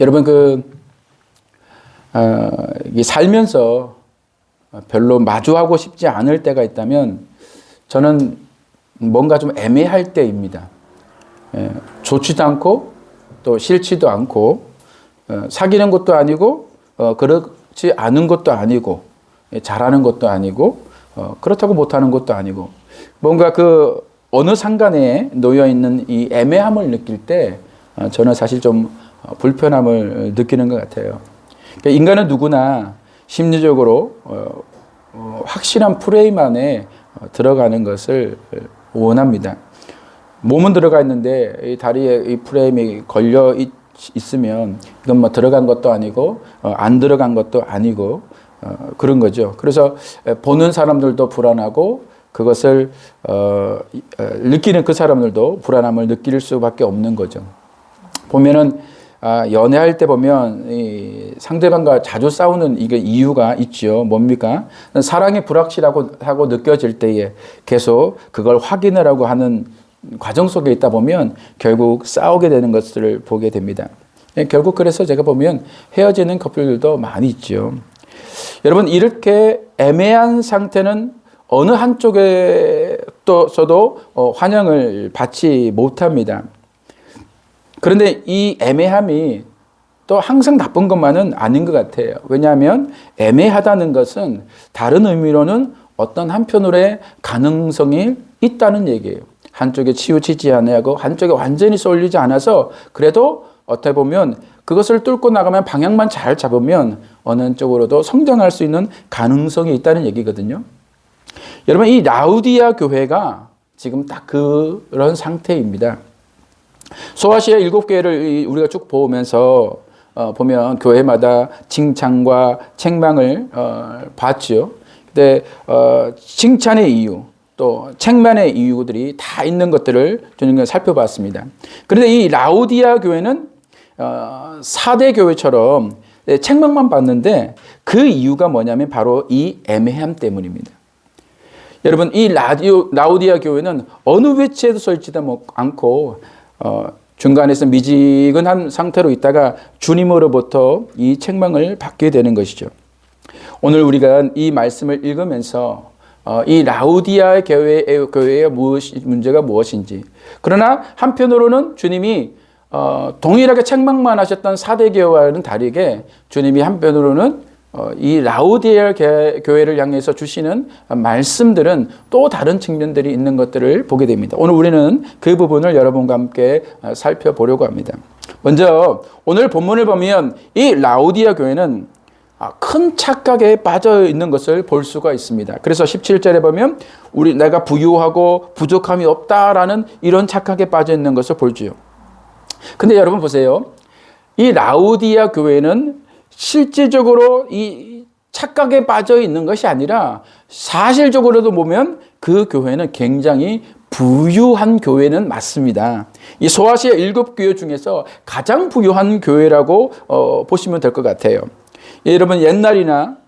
여러분 이 살면서 별로 마주하고 싶지 않을 때가 있다면 저는 뭔가 좀 애매할 때입니다. 좋지도 않고 또 싫지도 않고 사귀는 것도 아니고 그렇지 않은 것도 아니고 잘하는 것도 아니고 그렇다고 못하는 것도 아니고 뭔가 그 어느 상간에 놓여 있는 이 애매함을 느낄 때 저는 사실 좀 불편함을 느끼는 것 같아요. 그러니까 인간은 누구나 심리적으로 확실한 프레임 안에 들어가는 것을 원합니다. 몸은 들어가 있는데 이 다리에 이 프레임이 걸려 있으면 이건 뭐 들어간 것도 아니고 안 들어간 것도 아니고 그런 거죠. 그래서 보는 사람들도 불안하고 그것을 느끼는 그 사람들도 불안함을 느낄 수밖에 없는 거죠. 보면은 연애할 때 보면 이 상대방과 자주 싸우는 이게 이유가 있죠. 뭡니까? 사랑이 불확실하고 느껴질 때에 계속 그걸 확인하려고 하는 과정 속에 있다 보면 결국 싸우게 되는 것들을 보게 됩니다. 결국 그래서 제가 보면 헤어지는 커플들도 많이 있죠. 여러분 이렇게 애매한 상태는 어느 한쪽에서도 환영을 받지 못합니다. 그런데 이 애매함이 또 항상 나쁜 것만은 아닌 것 같아요. 왜냐하면 애매하다는 것은 다른 의미로는 어떤 한편으로의 가능성이 있다는 얘기예요. 한쪽에 치우치지 않고 한쪽에 완전히 쏠리지 않아서 그래도 어떻게 보면 그것을 뚫고 나가면 방향만 잘 잡으면 어느 쪽으로도 성장할 수 있는 가능성이 있다는 얘기거든요. 여러분 이 라우디아 교회가 지금 딱 그런 상태입니다. 소아시아 7교회를 우리가 쭉 보면서 보면 교회마다 칭찬과 책망을 봤죠. 근데 칭찬의 이유 또 책망의 이유들이 다 있는 것들을 저희가 살펴봤습니다. 그런데 이 라우디아 교회는 4대 교회처럼 책망만 받는데 그 이유가 뭐냐면 바로 이 애매함 때문입니다. 여러분 이 라우디아 교회는 어느 위치에도 서 있지도 않고 중간에서 미지근한 상태로 있다가 주님으로부터 이 책망을 받게 되는 것이죠. 오늘 우리가 이 말씀을 읽으면서 이 라우디아 교회의 문제가 무엇인지 그러나 한편으로는 주님이 동일하게 책망만 하셨던 4대 교회와는 다르게 주님이 한편으로는 이 라우디아 교회를 향해서 주시는 말씀들은 또 다른 측면들이 있는 것들을 보게 됩니다. 오늘 우리는 그 부분을 여러분과 함께 살펴보려고 합니다. 먼저 오늘 본문을 보면 이 라우디아 교회는 큰 착각에 빠져 있는 것을 볼 수가 있습니다. 그래서 17절에 보면 내가 부유하고 부족함이 없다라는 이런 착각에 빠져 있는 것을 보죠. 근데 여러분 보세요. 이 라우디아 교회는 실질적으로 이 착각에 빠져 있는 것이 아니라 사실적으로도 보면 그 교회는 굉장히 부유한 교회는 맞습니다. 이 소아시아 7교회 중에서 가장 부유한 교회라고 보시면 될 것 같아요. 여러분 옛날이나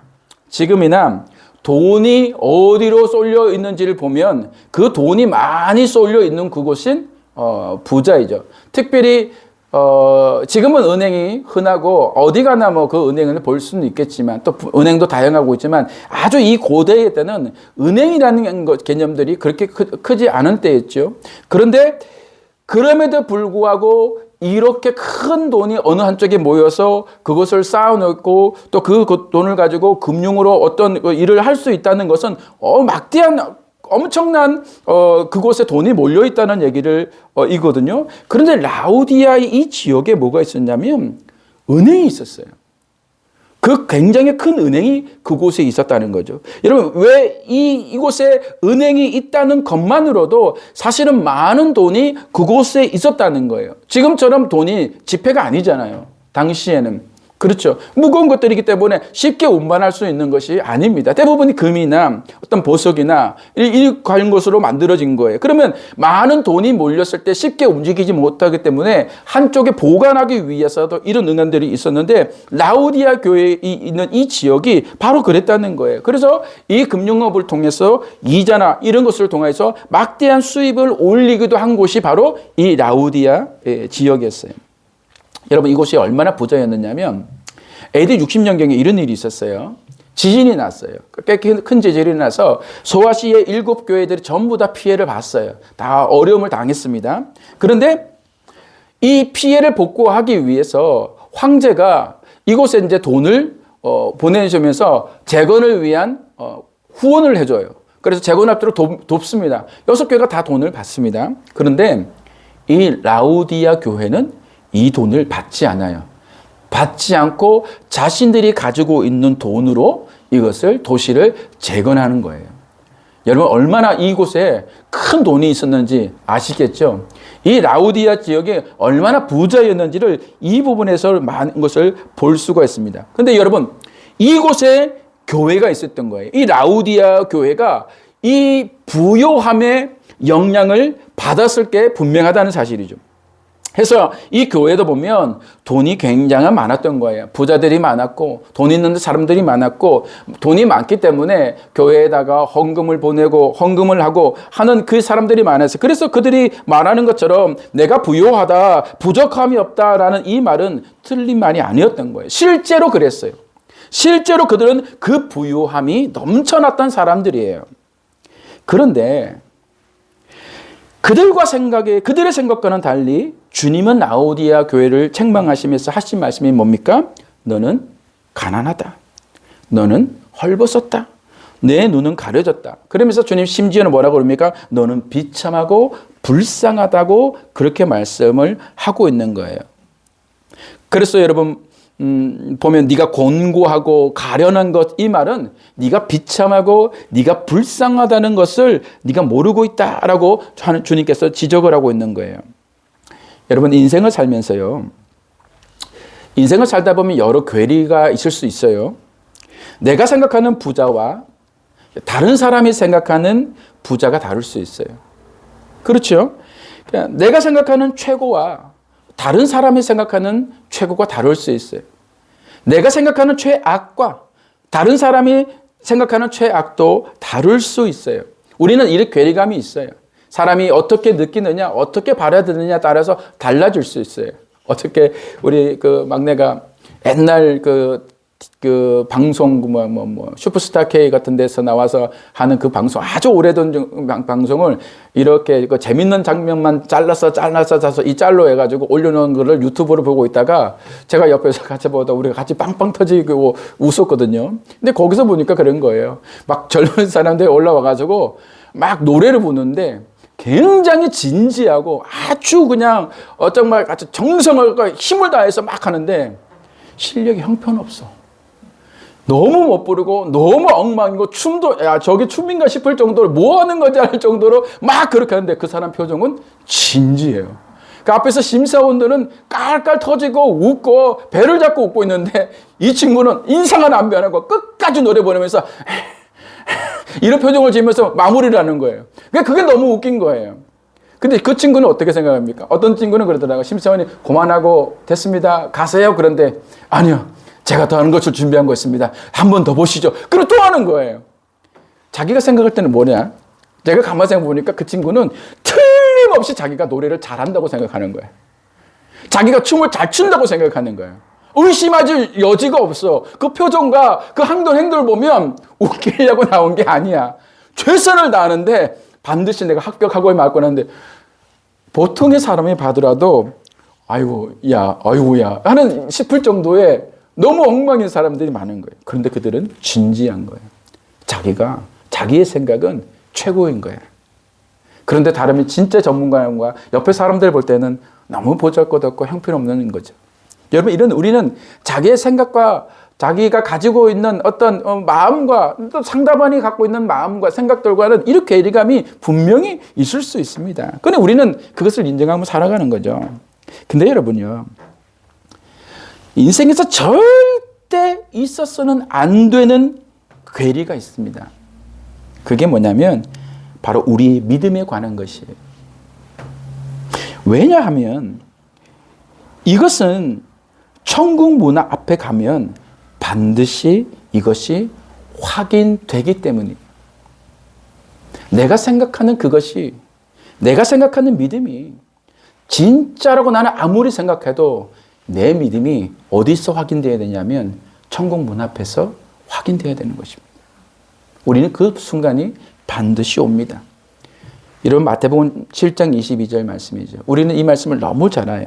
지금이나 돈이 어디로 쏠려 있는지를 보면 그 돈이 많이 쏠려 있는 그곳은 부자이죠. 특별히 지금은 은행이 흔하고 어디 가나 뭐 그 은행을 볼 수는 있겠지만 또 은행도 다양하고 있지만 아주 이 고대의 때는 은행이라는 개념들이 그렇게 크지 않은 때였죠. 그런데 그럼에도 불구하고 이렇게 큰 돈이 어느 한쪽에 모여서 그것을 쌓아놓고 또 그 돈을 가지고 금융으로 어떤 일을 할 수 있다는 것은 막대한 엄청난 그곳에 돈이 몰려 있다는 얘기를 이거든요. 그런데 라우디아의 이 지역에 뭐가 있었냐면 은행이 있었어요. 그 굉장히 큰 은행이 그곳에 있었다는 거죠. 여러분 왜 이곳에 은행이 있다는 것만으로도 사실은 많은 돈이 그곳에 있었다는 거예요. 지금처럼 돈이 지폐가 아니잖아요. 당시에는. 그렇죠. 무거운 것들이기 때문에 쉽게 운반할 수 있는 것이 아닙니다. 대부분이 금이나 어떤 보석이나 이 관련 것으로 만들어진 거예요. 그러면 많은 돈이 몰렸을 때 쉽게 움직이지 못하기 때문에 한쪽에 보관하기 위해서도 이런 응안들이 있었는데 라우디아 교회에 있는 이 지역이 바로 그랬다는 거예요. 그래서 이 금융업을 통해서 이자나 이런 것을 통해서 막대한 수입을 올리기도 한 곳이 바로 이 라우디아 지역이었어요. 여러분 이곳이 얼마나 부자였느냐면 AD 60년경에 이런 일이 있었어요. 지진이 났어요. 꽤 큰 지진이 나서 소아시의 7교회들이 전부 다 피해를 봤어요. 다 어려움을 당했습니다. 그런데 이 피해를 복구하기 위해서 황제가 이곳에 이제 돈을 보내주면서 재건을 위한 후원을 해줘요. 그래서 재건합주로 돕습니다. 6교회가 다 돈을 받습니다. 그런데 이 라우디아 교회는 이 돈을 받지 않아요. 받지 않고 자신들이 가지고 있는 돈으로 이것을 도시를 재건하는 거예요. 여러분 얼마나 이곳에 큰 돈이 있었는지 아시겠죠? 이 라우디아 지역에 얼마나 부자였는지를 이 부분에서 많은 것을 볼 수가 있습니다. 그런데 여러분 이곳에 교회가 있었던 거예요. 이 라우디아 교회가 이 부요함의 영향을 받았을 게 분명하다는 사실이죠. 해서 이 교회도 보면 돈이 굉장히 많았던 거예요. 부자들이 많았고 돈 있는 사람들이 많았고 돈이 많기 때문에 교회에다가 헌금을 보내고 헌금을 하고 하는 그 사람들이 많았어요. 그래서 그들이 말하는 것처럼 내가 부요하다, 부족함이 없다라는 이 말은 틀린 말이 아니었던 거예요. 실제로 그랬어요. 실제로 그들은 그 부요함이 넘쳐났던 사람들이에요. 그런데 그들의 생각과는 달리 주님은 라우디아 교회를 책망하시면서 하신 말씀이 뭡니까? 너는 가난하다. 너는 헐벗었다. 내 눈은 가려졌다. 그러면서 주님 심지어는 뭐라고 그럽니까? 너는 비참하고 불쌍하다고 그렇게 말씀을 하고 있는 거예요. 그래서 여러분 보면 네가 곤고하고 가련한 것, 이 말은 네가 비참하고 네가 불쌍하다는 것을 네가 모르고 있다라고 주님께서 지적을 하고 있는 거예요. 여러분 인생을 살면서요, 인생을 살다 보면 여러 괴리가 있을 수 있어요. 내가 생각하는 부자와 다른 사람이 생각하는 부자가 다를 수 있어요. 그렇죠? 내가 생각하는 최고와 다른 사람이 생각하는 최고가 다를 수 있어요. 내가 생각하는 최악과 다른 사람이 생각하는 최악도 다를 수 있어요. 우리는 이런 괴리감이 있어요. 사람이 어떻게 느끼느냐, 어떻게 받아들이느냐에 따라서 달라질 수 있어요. 어떻게 우리 그 막내가 옛날 그 방송 슈퍼스타 K 같은 데서 나와서 하는 그 방송, 아주 오래된 방송을 이렇게 그 재밌는 장면만 잘라서 이 짤로 해가지고 올려놓은 거를 유튜브로 보고 있다가 제가 옆에서 같이 보다 우리가 같이 빵빵 터지고 웃었거든요. 근데 거기서 보니까 그런 거예요. 막 젊은 사람들이 올라와가지고 막 노래를 부르는데 굉장히 진지하고 아주 그냥 정말 아주 정성을 힘을 다해서 막 하는데 실력이 형편없어. 너무 못 부르고 너무 엉망이고 춤도 저게 춤인가 싶을 정도로 뭐 하는 거지 할 정도로 막 그렇게 하는데 그 사람 표정은 진지해요. 그 앞에서 심사원들은 깔깔 터지고 웃고 배를 잡고 웃고 있는데 이 친구는 인상은 안 변하고 끝까지 노래 부르면서 이런 표정을 지으면서 마무리를 하는 거예요. 그게 너무 웃긴 거예요. 근데 그 친구는 어떻게 생각합니까? 어떤 친구는 그러더라고요. 심사원이 그만하고 됐습니다. 가세요. 그런데 아니요. 제가 더 하는 것을 준비한 거 있습니다. 한 번 더 보시죠. 그리고 또 하는 거예요. 자기가 생각할 때는 뭐냐? 제가 가만히 생각해보니까 그 친구는 틀림없이 자기가 노래를 잘한다고 생각하는 거예요. 자기가 춤을 잘 춘다고 생각하는 거예요. 의심하실 여지가 없어. 그 표정과 그 행동을 보면 웃기려고 나온 게 아니야. 최선을 다하는데 반드시 내가 합격하고 말고 하는데 보통의 사람이 봐더라도 아이고야 하는 싶을 정도의 너무 엉망인 사람들이 많은 거예요. 그런데 그들은 진지한 거예요. 자기의 생각은 최고인 거예요. 그런데 다른 진짜 전문가와 옆에 사람들 볼 때는 너무 보잘것없고 형편없는 거죠. 여러분 우리는 자기의 생각과 자기가 가지고 있는 어떤 마음과 또 상대방이 갖고 있는 마음과 생각들과는 이렇게 괴리감이 분명히 있을 수 있습니다. 그런데 우리는 그것을 인정하고 살아가는 거죠. 근데 여러분요, 인생에서 절대 있어서는 안 되는 괴리가 있습니다. 그게 뭐냐면 바로 우리 믿음에 관한 것이에요. 왜냐하면 이것은 천국 문 앞에 가면 반드시 이것이 확인되기 때문이에요. 내가 생각하는 그것이, 내가 생각하는 믿음이 진짜라고 나는 아무리 생각해도 내 믿음이 어디서 확인되어야 되냐면 천국 문 앞에서 확인되어야 되는 것입니다. 우리는 그 순간이 반드시 옵니다. 여러분 마태복음 7장 22절 말씀이죠. 우리는 이 말씀을 너무 잘 알아요.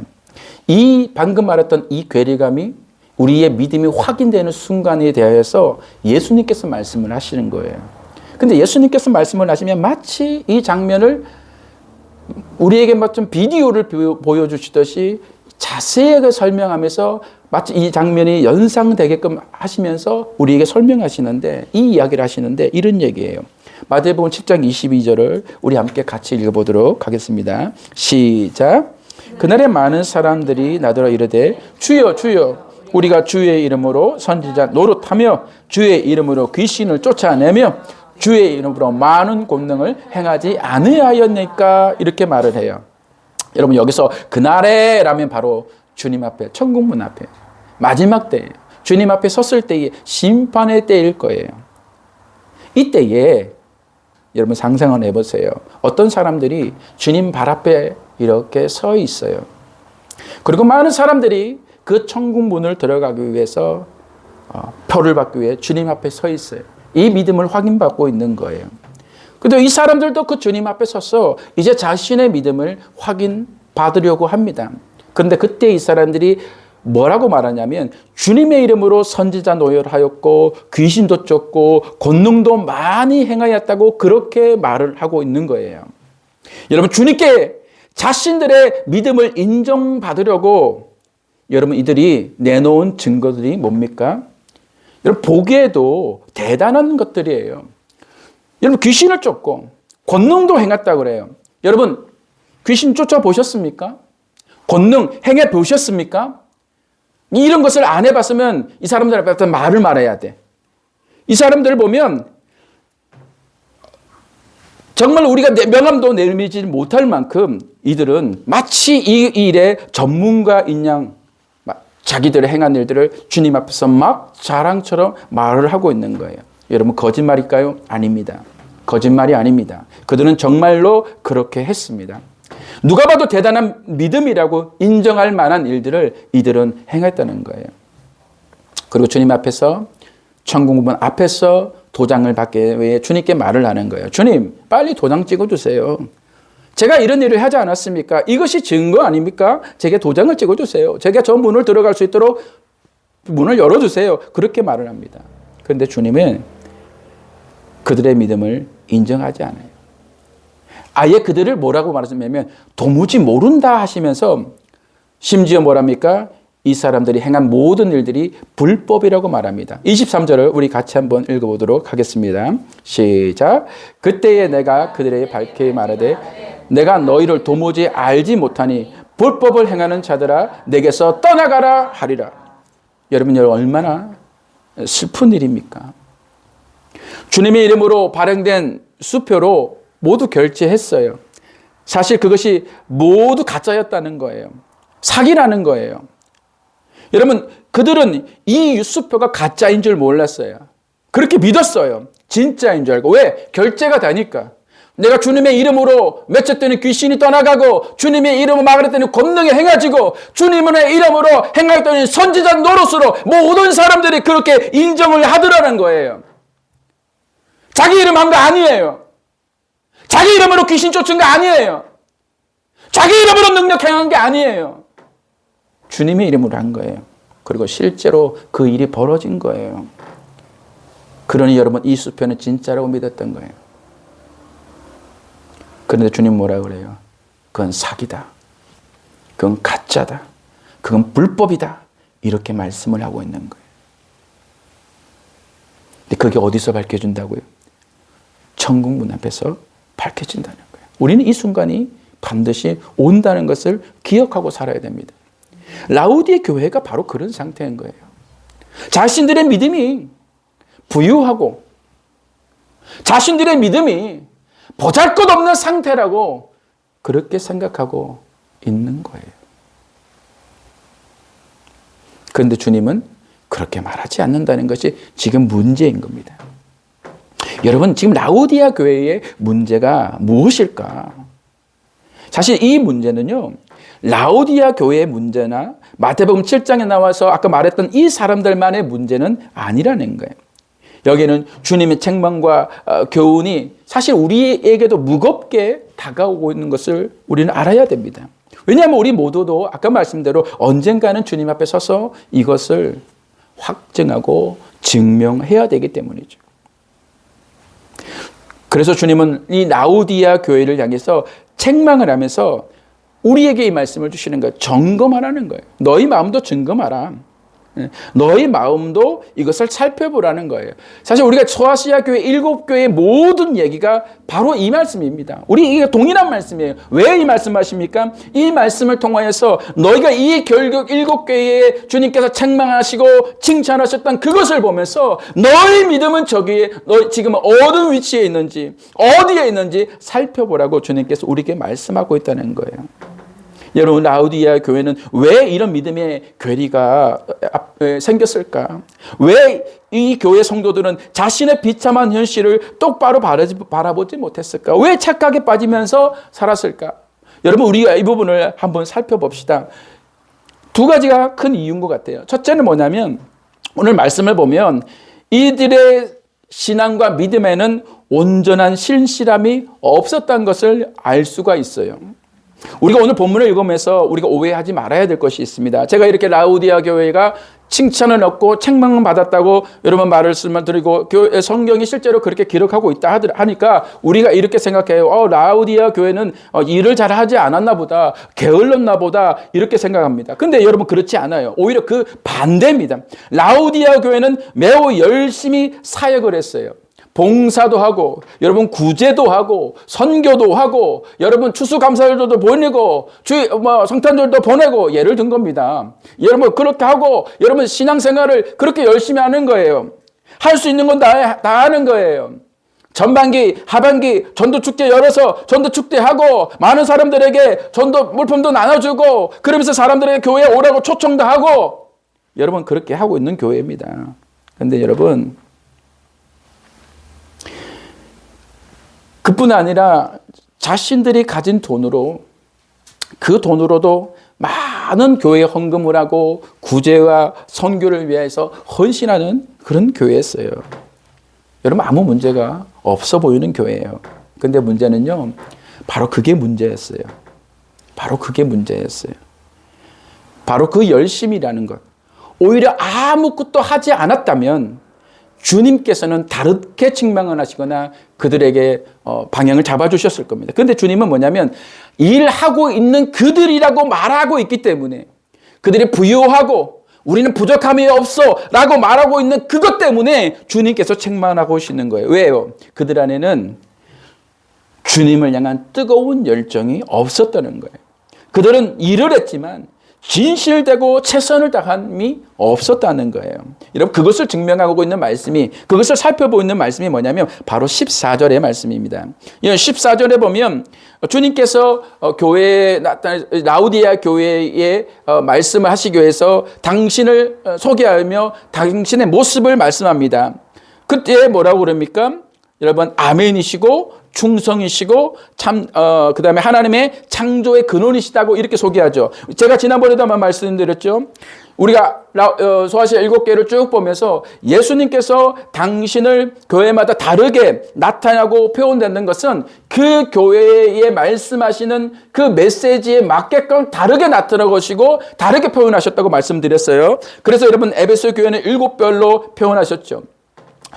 이 방금 말했던 이 괴리감이 우리의 믿음이 확인되는 순간에 대하여서 예수님께서 말씀을 하시는 거예요. 근데 예수님께서 말씀을 하시면 마치 이 장면을 우리에게 좀 비디오를 보여주시듯이 자세하게 설명하면서 마치 이 장면이 연상되게끔 하시면서 우리에게 설명하시는데, 이 이야기를 하시는데 이런 얘기예요. 마태복음 10장 22절을 우리 함께 같이 읽어보도록 하겠습니다. 시작. 그날에 많은 사람들이 나더러 이르되 주여 주여 우리가 주의 이름으로 선지자 노릇하며 주의 이름으로 귀신을 쫓아내며 주의 이름으로 많은 권능을 행하지 아니하였니까, 이렇게 말을 해요. 여러분 여기서 그날에 라면 바로 주님 앞에, 천국문 앞에 마지막 때예요. 주님 앞에 섰을 때의 심판의 때일 거예요. 이때에 여러분 상상을 해보세요. 어떤 사람들이 주님 발 앞에 이렇게 서 있어요. 그리고 많은 사람들이 그 천국 문을 들어가기 위해서 표를 받기 위해 주님 앞에 서 있어요. 이 믿음을 확인받고 있는 거예요. 근데 이 사람들도 그 주님 앞에 서서 이제 자신의 믿음을 확인받으려고 합니다. 그런데 그때 이 사람들이 뭐라고 말하냐면 주님의 이름으로 선지자 노열하였고 귀신도 쫓고 권능도 많이 행하였다고 그렇게 말을 하고 있는 거예요. 여러분 주님께 자신들의 믿음을 인정받으려고 여러분 이들이 내놓은 증거들이 뭡니까? 여러분 보기에도 대단한 것들이에요. 여러분 귀신을 쫓고 권능도 행했다고 그래요. 여러분 귀신 쫓아보셨습니까? 권능 행해 보셨습니까? 이런 것을 안 해봤으면 이 사람들 앞에 말을 말해야 돼. 이 사람들을 보면 정말 우리가 명함도 내밀지 못할 만큼 이들은 마치 이 일에 전문가인 양 자기들의 행한 일들을 주님 앞에서 막 자랑처럼 말을 하고 있는 거예요. 여러분 거짓말일까요? 아닙니다. 거짓말이 아닙니다. 그들은 정말로 그렇게 했습니다. 누가 봐도 대단한 믿음이라고 인정할 만한 일들을 이들은 행했다는 거예요. 그리고 주님 앞에서 천국문 앞에서 도장을 받기 위해 주님께 말을 하는 거예요. 주님 빨리 도장 찍어주세요. 제가 이런 일을 하지 않았습니까? 이것이 증거 아닙니까? 제게 도장을 찍어주세요. 제가 저 문을 들어갈 수 있도록 문을 열어주세요. 그렇게 말을 합니다. 그런데 주님은 그들의 믿음을 인정하지 않아요. 아예 그들을 뭐라고 말하냐면 도무지 모른다 하시면서 심지어 뭐랍니까? 이 사람들이 행한 모든 일들이 불법이라고 말합니다. 23절을 우리 같이 한번 읽어보도록 하겠습니다. 시작. 그때에 내가 그들에게 밝게 말하되 내가 너희를 도무지 알지 못하니 불법을 행하는 자들아 내게서 떠나가라 하리라. 여러분 얼마나 슬픈 일입니까? 주님의 이름으로 발행된 수표로 모두 결제했어요. 사실 그것이 모두 가짜였다는 거예요. 사기라는 거예요. 여러분 그들은 이 수표가 가짜인 줄 몰랐어요. 그렇게 믿었어요. 진짜인 줄 알고. 왜? 결제가 되니까. 내가 주님의 이름으로 맺혔더니 귀신이 떠나가고 주님의 이름으로 막으랬더니 권능이 행해지고 주님의 이름으로 행하였더니 선지자 노릇으로 모든 사람들이 그렇게 인정을 하더라는 거예요. 자기 이름 한 거 아니에요. 자기 이름으로 귀신 쫓은 거 아니에요. 자기 이름으로 능력 행한 게 아니에요. 주님의 이름으로 한 거예요. 그리고 실제로 그 일이 벌어진 거예요. 그러니 여러분 이 수표는 진짜라고 믿었던 거예요. 그런데 주님 뭐라 그래요? 그건 사기다. 그건 가짜다. 그건 불법이다. 이렇게 말씀을 하고 있는 거예요. 근데 그게 어디서 밝혀진다고요? 천국 문 앞에서 밝혀진다는 거예요. 우리는 이 순간이 반드시 온다는 것을 기억하고 살아야 됩니다. 라우디의 교회가 바로 그런 상태인 거예요. 자신들의 믿음이 부유하고 자신들의 믿음이 보잘것없는 상태라고 그렇게 생각하고 있는 거예요. 그런데 주님은 그렇게 말하지 않는다는 것이 지금 문제인 겁니다. 여러분 지금 라우디아 교회의 문제가 무엇일까? 사실 이 문제는요 라오디아 교회의 문제나 마태복음 7장에 나와서 아까 말했던 이 사람들만의 문제는 아니라는 거예요. 여기는 주님의 책망과 교훈이 사실 우리에게도 무겁게 다가오고 있는 것을 우리는 알아야 됩니다. 왜냐하면 우리 모두도 아까 말씀대로 언젠가는 주님 앞에 서서 이것을 확증하고 증명해야 되기 때문이죠. 그래서 주님은 이 라오디아 교회를 향해서 책망을 하면서 우리에게 이 말씀을 주시는 거예요. 점검하라는 거예요. 너희 마음도 점검하라. 너희 마음도 이것을 살펴보라는 거예요. 사실 우리가 소아시아 교회 7교회의 모든 얘기가 바로 이 말씀입니다. 우리 이게 동일한 말씀이에요. 왜 이 말씀하십니까? 이 말씀을 통하여서 너희가 이 결국 7교회에 주님께서 책망하시고 칭찬하셨던 그것을 보면서 너희 믿음은 저기에 너희 지금 어느 위치에 있는지 어디에 있는지 살펴보라고 주님께서 우리에게 말씀하고 있다는 거예요. 여러분, 라오디아 교회는 왜 이런 믿음의 괴리가 생겼을까? 왜 이 교회 성도들은 자신의 비참한 현실을 똑바로 바라보지 못했을까? 왜 착각에 빠지면서 살았을까? 여러분, 우리가 이 부분을 한번 살펴봅시다. 두 가지가 큰 이유인 것 같아요. 첫째는 뭐냐면 오늘 말씀을 보면 이들의 신앙과 믿음에는 온전한 신실함이 없었다는 것을 알 수가 있어요. 우리가 오늘 본문을 읽으면서 우리가 오해하지 말아야 될 것이 있습니다. 제가 이렇게 라오디아 교회가 칭찬을 얻고 책망을 받았다고 여러분 말씀을 드리고 성경이 실제로 그렇게 기록하고 있다 하니까 우리가 이렇게 생각해요. 라오디아 교회는 일을 잘하지 않았나 보다, 게을렀나 보다 이렇게 생각합니다. 근데 여러분 그렇지 않아요. 오히려 그 반대입니다. 라오디아 교회는 매우 열심히 사역을 했어요. 봉사도 하고, 여러분 구제도 하고, 선교도 하고, 여러분 추수감사절도 보내고, 성탄절도 보내고, 예를 든 겁니다. 여러분 그렇게 하고, 여러분 신앙생활을 그렇게 열심히 하는 거예요. 할 수 있는 건 다 하는 거예요. 전반기, 하반기 전도축제 열어서 전도축제하고, 많은 사람들에게 전도 물품도 나눠주고, 그러면서 사람들에게 교회에 오라고 초청도 하고, 여러분 그렇게 하고 있는 교회입니다. 그런데 여러분, 그뿐 아니라 자신들이 가진 돈으로 그 돈으로도 많은 교회에 헌금을 하고 구제와 선교를 위해서 헌신하는 그런 교회였어요. 여러분 아무 문제가 없어 보이는 교회예요. 그런데 문제는요. 바로 그게 문제였어요. 바로 그게 문제였어요. 바로 그 열심이라는 것. 오히려 아무것도 하지 않았다면 주님께서는 다르게 책망을 하시거나 그들에게 방향을 잡아주셨을 겁니다. 그런데 주님은 뭐냐면 일하고 있는 그들이라고 말하고 있기 때문에 그들이 부유하고 우리는 부족함이 없어 라고 말하고 있는 그것 때문에 주님께서 책망하고 오시는 거예요. 왜요? 그들 안에는 주님을 향한 뜨거운 열정이 없었다는 거예요. 그들은 일을 했지만 진실되고 최선을 다함이 없었다는 거예요. 여러분 그것을 증명하고 있는 말씀이, 그것을 살펴보고 있는 말씀이 뭐냐면 바로 14절의 말씀입니다. 14절에 보면 주님께서 교회에 라오디아 교회에 말씀을 하시기 위해서 당신을 소개하며 당신의 모습을 말씀합니다. 그때 뭐라고 그럽니까? 여러분 아멘이시고 충성이시고 그다음에 하나님의 창조의 근원이시다고 이렇게 소개하죠. 제가 지난번에도 한번 말씀드렸죠. 우리가 소아시아 7교회를 쭉 보면서 예수님께서 당신을 교회마다 다르게 나타나고 표현되는 것은 그 교회에 말씀하시는 그 메시지에 맞게끔 다르게 나타나고 오시고 다르게 표현하셨다고 말씀드렸어요. 그래서 여러분 에베소 교회는 7별로 표현하셨죠.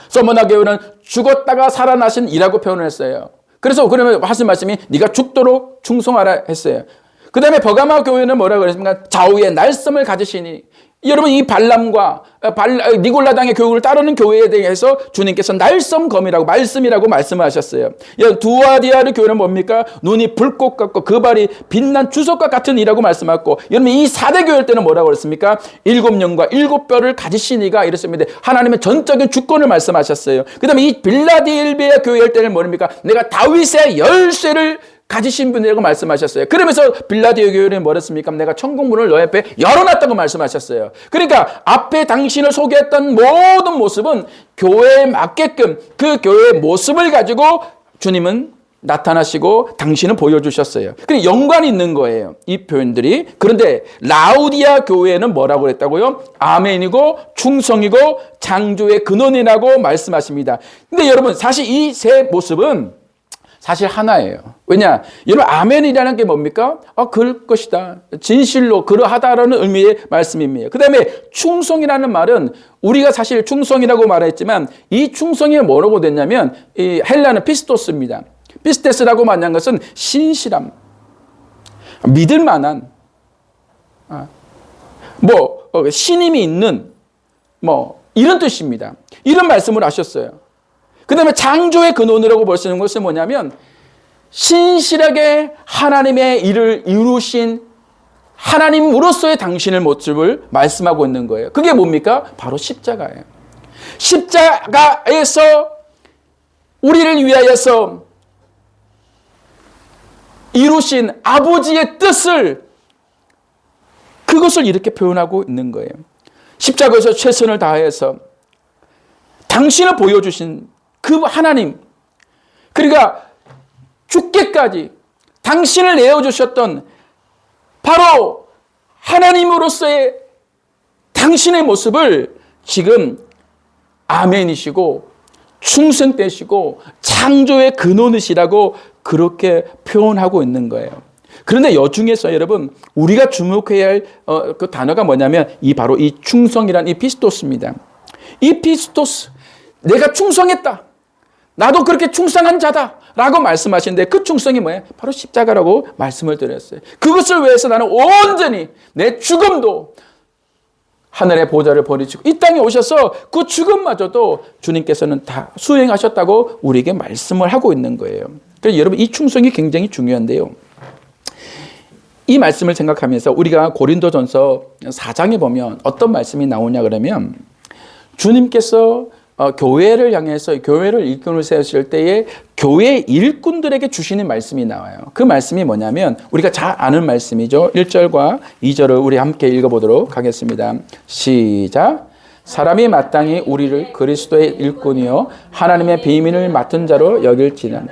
서머나 교회는 죽었다가 살아나신 이라고 표현을 했어요. 그래서 그러면 하신 말씀이 네가 죽도록 충성하라 했어요. 그 다음에 버가마 교회는 뭐라고 그랬습니까? 좌우의 날섬을 가지시니. 여러분 이 발람과 니골라당의 교육을 따르는 교회에 대해서 주님께서 날섬검이라고 말씀이라고 말씀을 하셨어요. 두아디아르 교회는 뭡니까? 눈이 불꽃 같고 그 발이 빛난 주석과 같은 이라고 말씀하고, 여러분 이 4대 교회 때는 뭐라고 그랬습니까? 7영과 7뼈를 가지시니가 이랬습니다. 하나님의 전적인 주권을 말씀하셨어요. 그 다음에 이 빌라델비아 교회 때는 뭡니까? 내가 다윗의 열쇠를 가지신 분이라고 말씀하셨어요. 그러면서 빌라델비아 교회는 뭐랬습니까? 내가 천국문을 너희 앞에 열어놨다고 말씀하셨어요. 그러니까 앞에 당신을 소개했던 모든 모습은 교회에 맞게끔 그 교회의 모습을 가지고 주님은 나타나시고 당신은 보여주셨어요. 그리고 연관이 있는 거예요. 이 표현들이. 그런데 라우디아 교회는 뭐라고 그랬다고요? 아멘이고 충성이고 창조의 근원이라고 말씀하십니다. 근데 여러분 사실 이 세 모습은 사실 하나예요. 왜냐? 여러분 아멘이라는 게 뭡니까? 그럴 것이다. 진실로 그러하다라는 의미의 말씀입니다. 그 다음에 충성이라는 말은 우리가 사실 충성이라고 말했지만 이 충성이 뭐라고 됐냐면 이 헬라는 피스토스입니다. 피스테스라고 말한 것은 신실함, 믿을 만한, 신임이 있는, 이런 뜻입니다. 이런 말씀을 하셨어요. 그 다음에 창조의 근원이라고 볼 수 있는 것은 뭐냐면, 신실하게 하나님의 일을 이루신 하나님으로서의 당신의 모습을 말씀하고 있는 거예요. 그게 뭡니까? 바로 십자가예요. 십자가에서 우리를 위하여서 이루신 아버지의 뜻을 그것을 이렇게 표현하고 있는 거예요. 십자가에서 최선을 다해서 당신을 보여주신 그 하나님, 그러니까 죽기까지 당신을 내어주셨던 바로 하나님으로서의 당신의 모습을 지금 아멘이시고 충성되시고 창조의 근원이시라고 그렇게 표현하고 있는 거예요. 그런데 여중에서 여러분 우리가 주목해야 할 그 단어가 뭐냐면 바로 이 충성이란 이 피스토스입니다. 이 피스토스, 내가 충성했다, 나도 그렇게 충성한 자다 라고 말씀하시는데 그 충성이 뭐예요? 바로 십자가라고 말씀을 드렸어요. 그것을 위해서 나는 온전히 내 죽음도 하늘의 보좌를 버리시고 이 땅에 오셔서 그 죽음마저도 주님께서는 다 수행하셨다고 우리에게 말씀을 하고 있는 거예요. 그래서 여러분 이 충성이 굉장히 중요한데요. 이 말씀을 생각하면서 우리가 고린도전서 4장에 보면 어떤 말씀이 나오냐 그러면 주님께서 교회를 향해서 교회를 일꾼을 세우실 때에 교회 일꾼들에게 주시는 말씀이 나와요. 그 말씀이 뭐냐면 우리가 잘 아는 말씀이죠. 1절과 2절을 우리 함께 읽어보도록 하겠습니다. 시작. 사람이 마땅히 우리를 그리스도의 일꾼이요 하나님의 비밀을 맡은 자로 여길지는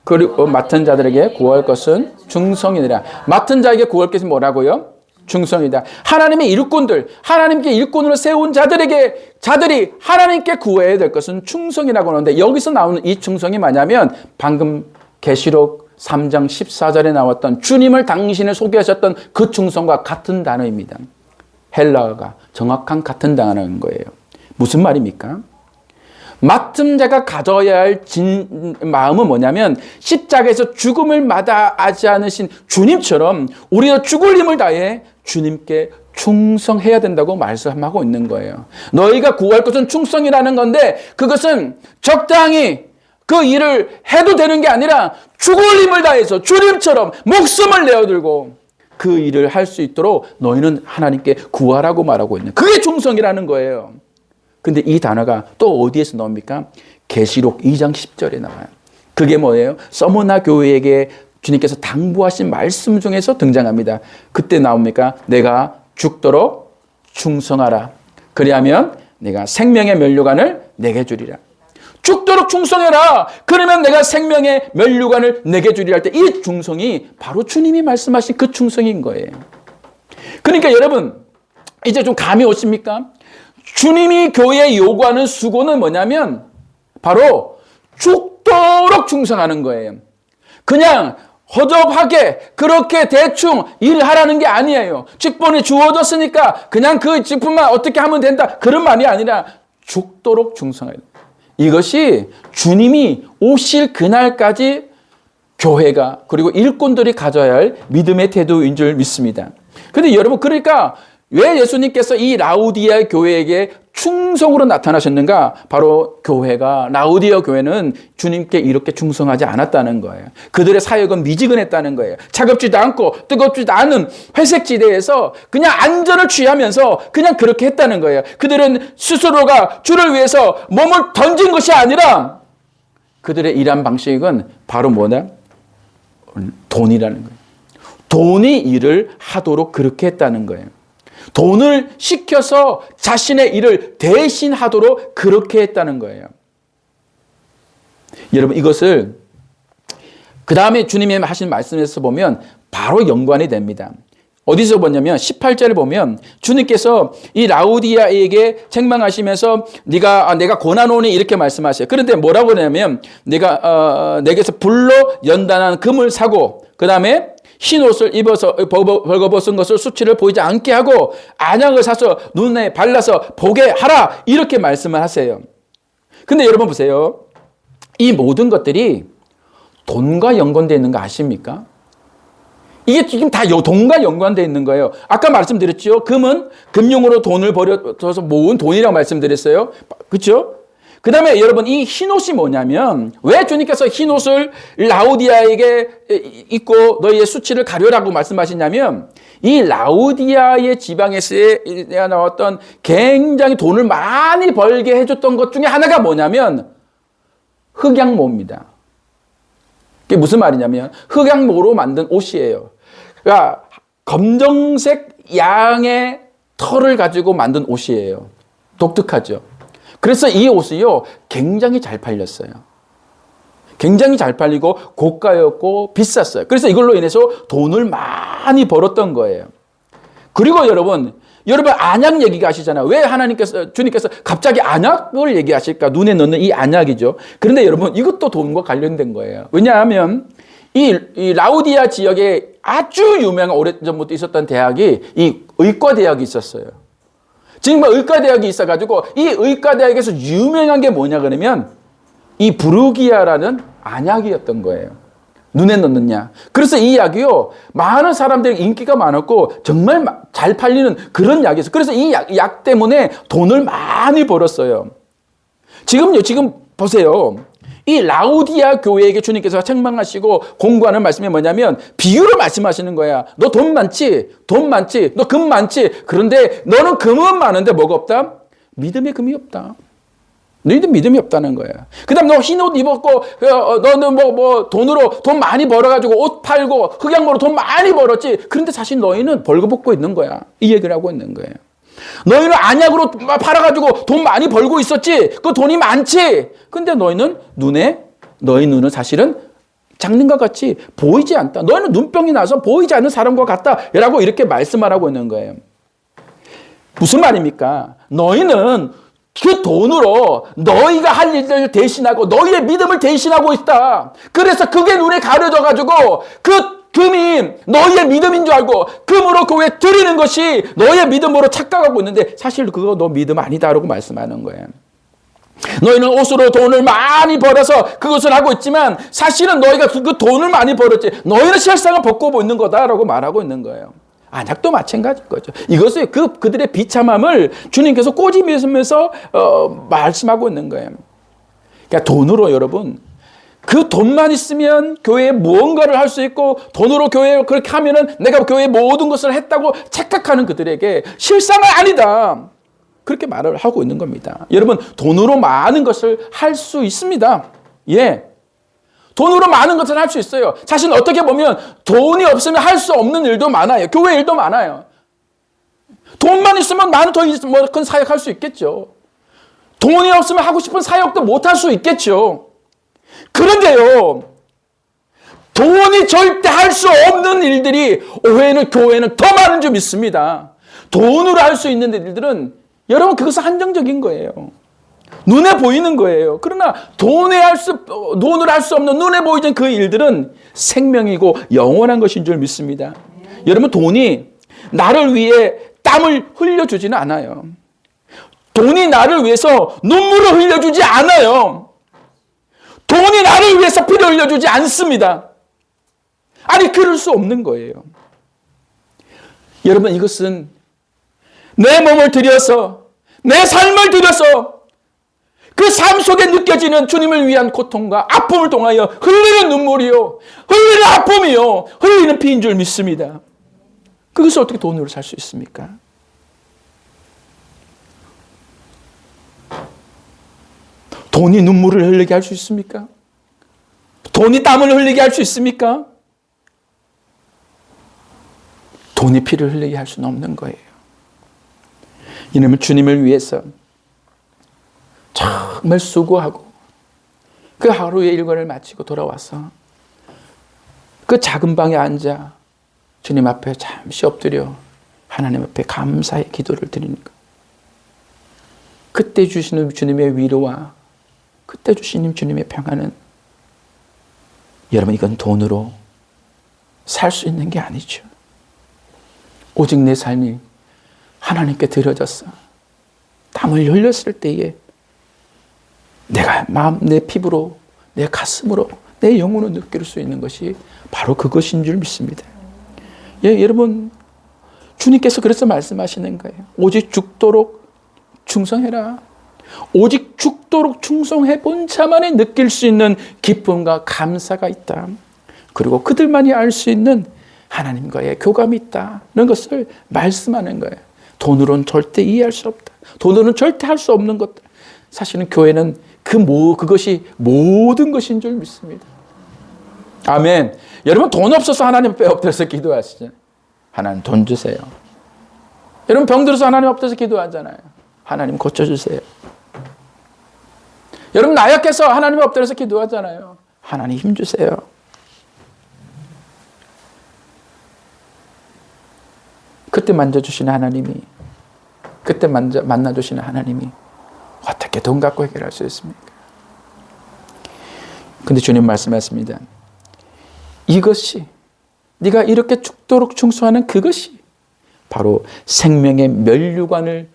그리고 맡은 자들에게 구할 것은 충성이니라. 맡은 자에게 구할 것이 뭐라고요? 충성이다. 하나님의 일꾼들, 하나님께 일꾼으로 세운 자들이 하나님께 구해야 될 것은 충성이라고 하는데 여기서 나오는 이 충성이 뭐냐면 방금 계시록 3장 14절에 나왔던 주님을 당신을 소개하셨던 그 충성과 같은 단어입니다. 헬라어가 정확한 같은 단어인 거예요. 무슨 말입니까? 맡은 자가 가져야 할 마음은 뭐냐면 십자가에서 죽음을 마다하지 않으신 주님처럼 우리가 죽을 힘을 다해 주님께 충성해야 된다고 말씀하고 있는 거예요. 너희가 구할 것은 충성이라는 건데 그것은 적당히 그 일을 해도 되는 게 아니라 죽을 힘을 다해서 주님처럼 목숨을 내어들고 그 일을 할 수 있도록 너희는 하나님께 구하라고 말하고 있는 그게 충성이라는 거예요. 근데 이 단어가 또 어디에서 나옵니까? 계시록 2장 10절에 나와요. 그게 뭐예요? 서머나 교회에게 주님께서 당부하신 말씀 중에서 등장합니다. 그때 나옵니까? 내가 죽도록 충성하라. 그리하면 내가 생명의 면류관을 내게 주리라. 죽도록 충성해라. 그러면 내가 생명의 면류관을 내게 주리라 할 때 이 충성이 바로 주님이 말씀하신 그 충성인 거예요. 그러니까 여러분 이제 좀 감이 오십니까? 주님이 교회에 요구하는 수고는 뭐냐면 바로 죽도록 충성하는 거예요. 그냥 허접하게 그렇게 대충 일하라는 게 아니에요. 직분이 주어졌으니까 그냥 그 직분만 어떻게 하면 된다 그런 말이 아니라 죽도록 충성해야 돼요. 이것이 주님이 오실 그날까지 교회가 그리고 일꾼들이 가져야 할 믿음의 태도인 줄 믿습니다. 그런데 여러분 그러니까 왜 예수님께서 이 라우디아 교회에게 충성으로 나타나셨는가? 바로 교회가 라우디아 교회는 주님께 이렇게 충성하지 않았다는 거예요. 그들의 사역은 미지근했다는 거예요. 차갑지도 않고 뜨겁지도 않은 회색지대에서 그냥 안전을 취하면서 그냥 그렇게 했다는 거예요. 그들은 스스로가 주를 위해서 몸을 던진 것이 아니라 그들의 일한 방식은 바로 뭐냐? 돈이라는 거예요. 돈이 일을 하도록 그렇게 했다는 거예요. 돈을 시켜서 자신의 일을 대신하도록 그렇게 했다는 거예요. 여러분 이것을 그 다음에 주님이 하신 말씀에서 보면 바로 연관이 됩니다. 어디서 보냐면 18절을 보면 주님께서 이 라우디아에게 책망하시면서 내가 권하노니 이렇게 말씀하세요. 그런데 뭐라고 하냐면 내가 내게서 불로 연단한 금을 사고 그 다음에 흰 옷을 입어서 벌거벗은 것을 수치를 보이지 않게 하고 안약을 사서 눈에 발라서 보게 하라 이렇게 말씀을 하세요. 근데 여러분 보세요. 이 모든 것들이 돈과 연관되어 있는 거 아십니까? 이게 지금 다 돈과 연관되어 있는 거예요. 아까 말씀드렸죠. 금은 금융으로 돈을 벌여서 모은 돈이라고 말씀드렸어요. 그렇죠? 그 다음에 여러분 이 흰옷이 뭐냐면 왜 주님께서 흰옷을 라우디아에게 입고 너희의 수치를 가려라고 말씀하시냐면 이 라우디아의 지방에서 나왔던 굉장히 돈을 많이 벌게 해줬던 것 중에 하나가 뭐냐면 흑양모입니다. 그게 무슨 말이냐면 흑양모로 만든 옷이에요. 그러니까 검정색 양의 털을 가지고 만든 옷이에요. 독특하죠. 그래서 이 옷이요 굉장히 잘 팔렸어요. 굉장히 잘 팔리고 고가였고 비쌌어요. 그래서 이걸로 인해서 돈을 많이 벌었던 거예요. 그리고 여러분 안약 얘기가 하시잖아요. 왜 주님께서 갑자기 안약을 얘기하실까? 눈에 넣는 이 안약이죠. 그런데 여러분 이것도 돈과 관련된 거예요. 왜냐하면 이 라우디아 지역에 아주 유명한 오래전부터 있었던 대학이 이 의과대학이 있었어요. 지금 의과대학이 있어가지고 이 의과대학에서 유명한 게 뭐냐 그러면 이 부르기아라는 안약이었던 거예요. 눈에 넣느냐. 그래서 이 약이요 많은 사람들에게 인기가 많았고 정말 잘 팔리는 그런 약이었어요. 그래서 이 약 때문에 돈을 많이 벌었어요. 지금 보세요. 이 라우디아 교회에게 주님께서 책망하시고 공부하는 말씀이 뭐냐면 비유로 말씀하시는 거야. 너 돈 많지? 돈 많지? 너 금 많지? 그런데 너는 금은 많은데 뭐가 없다? 믿음의 금이 없다. 너희들 믿음이 없다는 거야. 그 다음 너 흰 옷 입었고 너는 돈으로 돈 많이 벌어가지고 옷 팔고 흑양모로 돈 많이 벌었지. 그런데 사실 너희는 벌거벗고 있는 거야. 이 얘기를 하고 있는 거예요. 너희는 안약으로 팔아가지고 돈 많이 벌고 있었지. 그 돈이 많지. 근데 너희 눈은 사실은 장님과 같이 보이지 않다. 너희는 눈병이 나서 보이지 않는 사람과 같다. 라고 이렇게 말씀하라고 있는 거예요. 무슨 말입니까? 너희는 그 돈으로 너희가 할 일들을 대신하고 너희의 믿음을 대신하고 있다. 그래서 그게 눈에 가려져가지고 그 금이 너희의 믿음인 줄 알고 금으로 교회에 드리는 것이 너희의 믿음으로 착각하고 있는데 사실 그거 너 믿음 아니다라고 말씀하는 거예요. 너희는 옷으로 돈을 많이 벌어서 그것을 하고 있지만 사실은 너희가 그 돈을 많이 벌었지 너희는 실상을 벗고 있는 거다라고 말하고 있는 거예요. 안약도 마찬가지인 거죠. 이것을 그들의 비참함을 주님께서 꼬집으면서 말씀하고 있는 거예요. 그러니까 돈으로 여러분 그 돈만 있으면 교회에 무언가를 할 수 있고 돈으로 교회에 그렇게 하면은 내가 교회에 모든 것을 했다고 착각하는 그들에게 실상은 아니다. 그렇게 말을 하고 있는 겁니다. 여러분 돈으로 많은 것을 할 수 있습니다. 예. 돈으로 많은 것을 할 수 있어요. 사실 어떻게 보면 돈이 없으면 할 수 없는 일도 많아요. 교회 일도 많아요. 돈만 있으면 나는 더 큰 사역할 수 있겠죠. 돈이 없으면 하고 싶은 사역도 못 할 수 있겠죠. 그런데요, 돈이 절대 할 수 없는 일들이 교회는 더 많은 줄 믿습니다. 돈으로 할 수 있는 일들은 여러분 그것은 한정적인 거예요. 눈에 보이는 거예요. 그러나 돈으로 할 수 없는 눈에 보이는 그 일들은 생명이고 영원한 것인 줄 믿습니다. 여러분 돈이 나를 위해 땀을 흘려주지는 않아요. 돈이 나를 위해서 눈물을 흘려주지 않아요. 돈이 나를 위해서 피를 흘려주지 않습니다. 아니 그럴 수 없는 거예요. 여러분 이것은 내 몸을 들여서 내 삶을 들여서 그 삶 속에 느껴지는 주님을 위한 고통과 아픔을 통하여 흘리는 눈물이요, 흘리는 아픔이요, 흘리는 피인 줄 믿습니다. 그것을 어떻게 돈으로 살 수 있습니까? 돈이 눈물을 흘리게 할 수 있습니까? 돈이 땀을 흘리게 할 수 있습니까? 돈이 피를 흘리게 할 수는 없는 거예요. 이놈은 주님을 위해서 정말 수고하고 그 하루의 일과를 마치고 돌아와서 그 작은 방에 앉아 주님 앞에 잠시 엎드려 하나님 앞에 감사의 기도를 드리는 것. 그때 주시는 주님의 위로와 그때 주시는 주님의 평안은 여러분 이건 돈으로 살 수 있는 게 아니죠. 오직 내 삶이 하나님께 드려졌어. 땀을 흘렸을 때에 내가 마음, 내 피부로, 내 가슴으로, 내 영혼으로 느낄 수 있는 것이 바로 그것인 줄 믿습니다. 예, 여러분 주님께서 그래서 말씀하시는 거예요. 오직 죽도록 충성해라. 오직 죽도록 충성해 본 자만이 느낄 수 있는 기쁨과 감사가 있다. 그리고 그들만이 알 수 있는 하나님과의 교감이 있다는 것을 말씀하는 거예요. 돈으로는 절대 이해할 수 없다. 돈으로는 절대 할 수 없는 것. 사실은 교회는 그것이 모든 것인 줄 믿습니다. 아멘. 여러분 돈 없어서 하나님 앞에 엎드려서 기도하시잖아요. 하나님 돈 주세요. 여러분 병 들어서 하나님 엎드려서 기도하잖아요. 하나님 고쳐주세요. 여러분 나약해서 하나님 엎드려서 기도하잖아요. 하나님 힘 주세요. 그때 만져주시는 하나님이, 그때 만나주시는 하나님이 어떻게 돈 갖고 해결할 수 있습니까? 근데 주님 말씀하십니다. 이것이, 네가 이렇게 죽도록 충성하는 그것이 바로 생명의 면류관을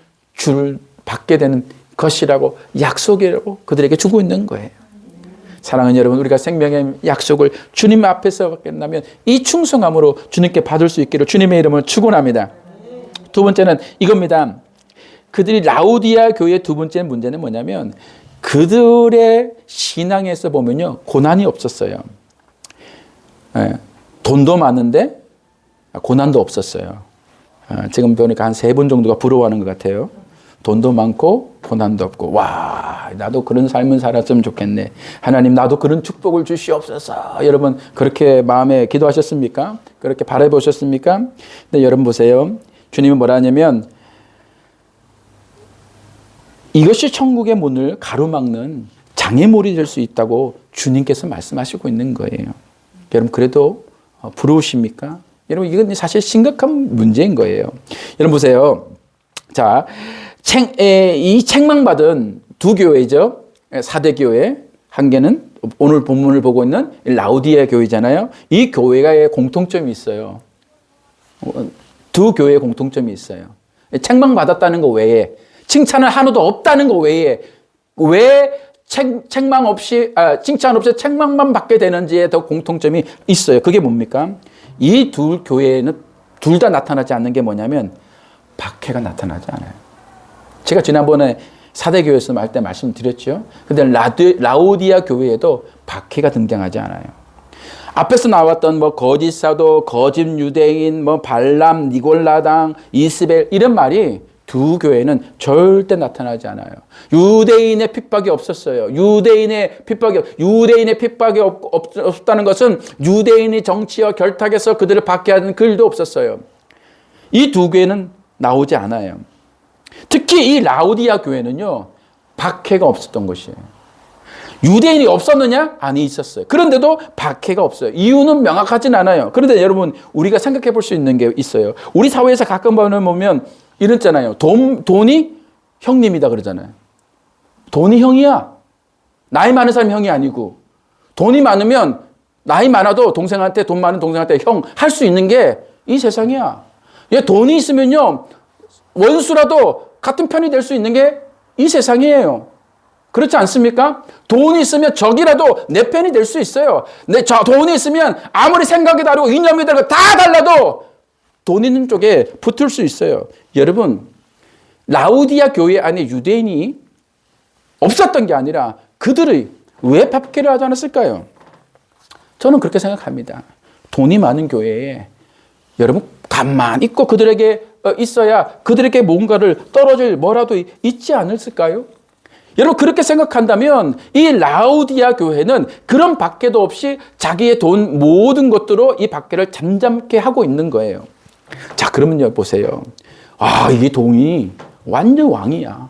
받게 되는 것이라고, 약속이라고 그들에게 주고 있는 거예요. 사랑하는 여러분, 우리가 생명의 약속을 주님 앞에서 받게 된다면 이 충성함으로 주님께 받을 수 있기를 주님의 이름으로 축원합니다. 두 번째는 이겁니다. 그들이 라우디아 교회의 두 번째 문제는 뭐냐면 그들의 신앙에서 보면요, 고난이 없었어요. 네, 돈도 많은데 고난도 없었어요. 지금 보니까 한 3분 정도가 부러워하는 것 같아요. 돈도 많고 고난도 없고, 와, 나도 그런 삶을 살았으면 좋겠네. 하나님 나도 그런 축복을 주시옵소서. 여러분 그렇게 마음에 기도하셨습니까? 그렇게 바라보셨습니까? 근데 여러분 보세요. 주님은 뭐라 하냐면 이것이 천국의 문을 가로막는 장애물이 될 수 있다고 주님께서 말씀하시고 있는 거예요. 여러분 그래도 부러우십니까? 여러분 이건 사실 심각한 문제인 거예요. 여러분 보세요. 자, 이 책망받은 두 교회죠. 4대 교회. 한 개는 오늘 본문을 보고 있는 라우디아 교회잖아요. 이 교회가 공통점이 있어요. 두 교회의 공통점이 있어요. 책망받았다는 거 외에, 칭찬을 하나도 없다는 거 외에, 왜 칭찬 없이 책망만 받게 되는지에 더 공통점이 있어요. 그게 뭡니까? 이 두 교회는 둘 다 나타나지 않는 게 뭐냐면 박해가 나타나지 않아요. 제가 지난번에 4대 교회에서 말 때 말씀드렸죠. 근데 라우디아 교회에도 박해가 등장하지 않아요. 앞에서 나왔던 거짓 사도, 거짓 유대인, 발람, 니골라당, 이스벨 이런 말이 두 교회는 절대 나타나지 않아요. 유대인의 핍박이 없었어요. 유대인의 핍박이 없다는 것은 유대인이 정치와 결탁해서 그들을 박해하는 글도 없었어요. 이 두 교회는 나오지 않아요. 특히 이 라우디아 교회는요, 박해가 없었던 것이에요. 유대인이 없었느냐? 아니, 있었어요. 그런데도 박해가 없어요. 이유는 명확하진 않아요. 그런데 여러분, 우리가 생각해 볼 수 있는 게 있어요. 우리 사회에서 가끔 보면 이랬잖아요. 돈이 형님이다 그러잖아요. 돈이 형이야. 나이 많은 사람이 형이 아니고, 돈이 많으면 나이 많아도 동생한테, 돈 많은 동생한테 형 할 수 있는 게 이 세상이야. 돈이 있으면요, 원수라도 같은 편이 될 수 있는 게 이 세상이에요. 그렇지 않습니까? 돈이 있으면 적이라도 내 편이 될 수 있어요. 돈이 있으면 아무리 생각이 다르고 이념이 다르고 다 달라도 돈 있는 쪽에 붙을 수 있어요. 여러분, 라우디아 교회 안에 유대인이 없었던 게 아니라 그들이 왜 박해를 하지 않았을까요? 저는 그렇게 생각합니다. 돈이 많은 교회에 여러분 가만히 있고 그들에게 있어야 그들에게 뭔가를 떨어질 뭐라도 있지 않았을까요? 여러분 그렇게 생각한다면 이 라우디아 교회는 그런 박해도 없이 자기의 돈 모든 것들로 이 박해를 잠잠케 하고 있는 거예요. 자, 그러면요 보세요. 이 돈이 완전 왕이야.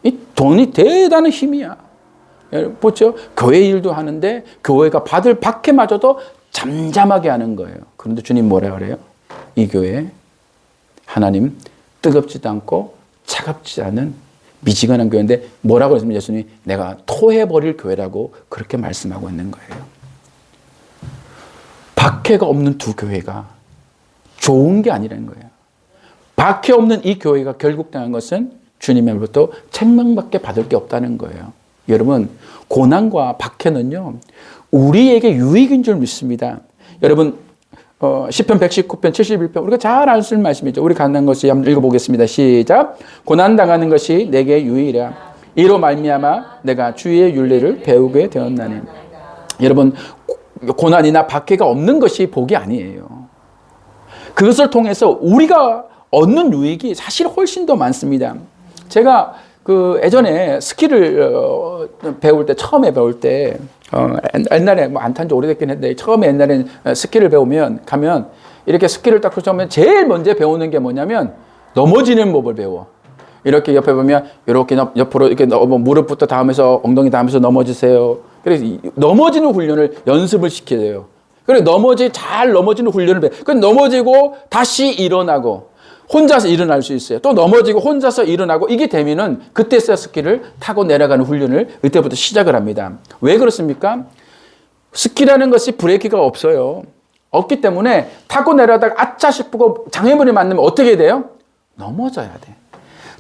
이 돈이 대단한 힘이야. 보죠? 교회 일도 하는데 교회가 받을 박해마저도 잠잠하게 하는 거예요. 그런데 주님 뭐라 그래요? 이 교회 하나님 뜨겁지도 않고 차갑지 않은 미지근한 교회인데 뭐라고 했습니까? 예수님이 내가 토해버릴 교회라고 그렇게 말씀하고 있는 거예요. 박해가 없는 두 교회가 좋은 게 아니라는 거예요. 박해 없는 이 교회가 결국 당한 것은 주님으로부터 책망밖에 받을 게 없다는 거예요. 여러분, 고난과 박해는요, 우리에게 유익인 줄 믿습니다. 여러분, 시편 119편 71편 우리가 잘 알 수 있는 말씀이죠. 우리 가능한 것이 한번 읽어보겠습니다. 시작. 고난 당하는 것이 내게 유익이라. 이로 말미암아 내가 주의 윤례를 배우게 되었나니. 여러분, 고난이나 박해가 없는 것이 복이 아니에요. 그것을 통해서 우리가 얻는 유익이 사실 훨씬 더 많습니다. 제가 예전에 스키를 배울 때, 처음에 배울 때, 옛날에 뭐 안 탄 지 오래됐긴 했는데, 처음에 옛날에 스키를 배우면, 가면, 이렇게 스키를 딱 처음에 제일 먼저 배우는 게 뭐냐면, 넘어지는 법을 배워. 이렇게 옆에 보면, 이렇게 옆으로 이렇게 무릎부터 닿으면서, 엉덩이 닿으면서 넘어지세요. 그래서 넘어지는 훈련을 연습을 시켜야 돼요. 그래, 잘 넘어지는 훈련을 배워. 그 넘어지고, 다시 일어나고, 혼자서 일어날 수 있어요. 또 넘어지고 혼자서 일어나고 이게 되면은 그때서야 스키를 타고 내려가는 훈련을 그때부터 시작을 합니다. 왜 그렇습니까? 스키라는 것이 브레이크가 없어요. 없기 때문에 타고 내려다가 아차 싶고 장애물이 만나면 어떻게 돼요? 넘어져야 돼.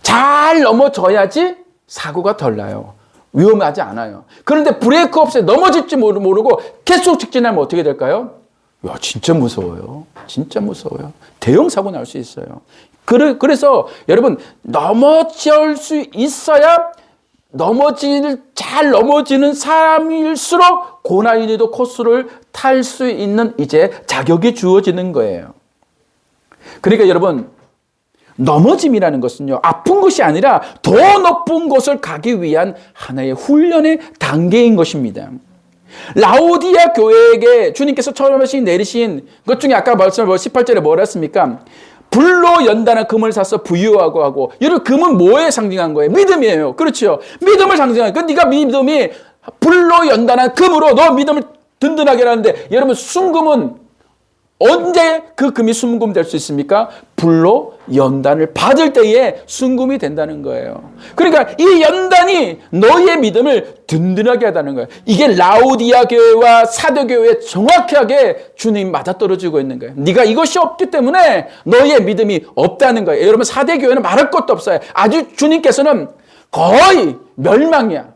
잘 넘어져야지 사고가 덜 나요. 위험하지 않아요. 그런데 브레이크 없이 넘어질지 모르고 계속 직진하면 어떻게 될까요? 야, 진짜 무서워요. 진짜 무서워요. 대형 사고 날 수 있어요. 그래서 여러분, 넘어질 수 있어야 잘 넘어지는 사람일수록 고난이도 코스를 탈 수 있는 이제 자격이 주어지는 거예요. 그러니까 여러분, 넘어짐이라는 것은요, 아픈 것이 아니라 더 높은 곳을 가기 위한 하나의 훈련의 단계인 것입니다. 라오디아 교회에게 주님께서 처음에 내리신 것 중에 아까 말씀 18절에 뭐라 했습니까? 불로 연단한 금을 사서 부유하고 하고. 여러분, 금은 뭐에 상징한 거예요? 믿음이에요. 그렇죠? 믿음을 상징하는 거예요. 네가 믿음이 불로 연단한 금으로 너 믿음을 든든하게 하는데, 여러분, 순금은 언제 그 금이 순금 될 수 있습니까? 불로 연단을 받을 때에 순금이 된다는 거예요. 그러니까 이 연단이 너의 믿음을 든든하게 하다는 거예요. 이게 라오디아 교회와 사도 교회에 정확하게 주님이 맞아떨어지고 있는 거예요. 네가 이것이 없기 때문에 너의 믿음이 없다는 거예요. 여러분, 사대 교회는 말할 것도 없어요. 아주 주님께서는 거의 멸망이야.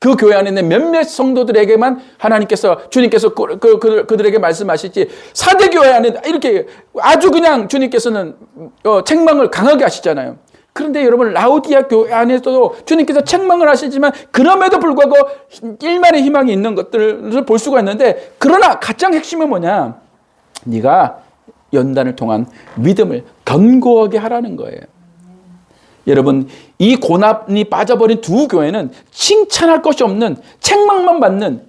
그 교회 안에 있는 몇몇 성도들에게만 하나님께서, 주님께서 그들에게 말씀하시지, 사대 교회 안에 이렇게 아주 그냥 주님께서는 책망을 강하게 하시잖아요. 그런데 여러분, 라오디아 교회 안에서도 주님께서 책망을 하시지만 그럼에도 불구하고 일말의 희망이 있는 것들을 볼 수가 있는데, 그러나 가장 핵심은 뭐냐? 네가 연단을 통한 믿음을 견고하게 하라는 거예요. 여러분, 이 고난이 빠져버린 두 교회는 칭찬할 것이 없는, 책망만 받는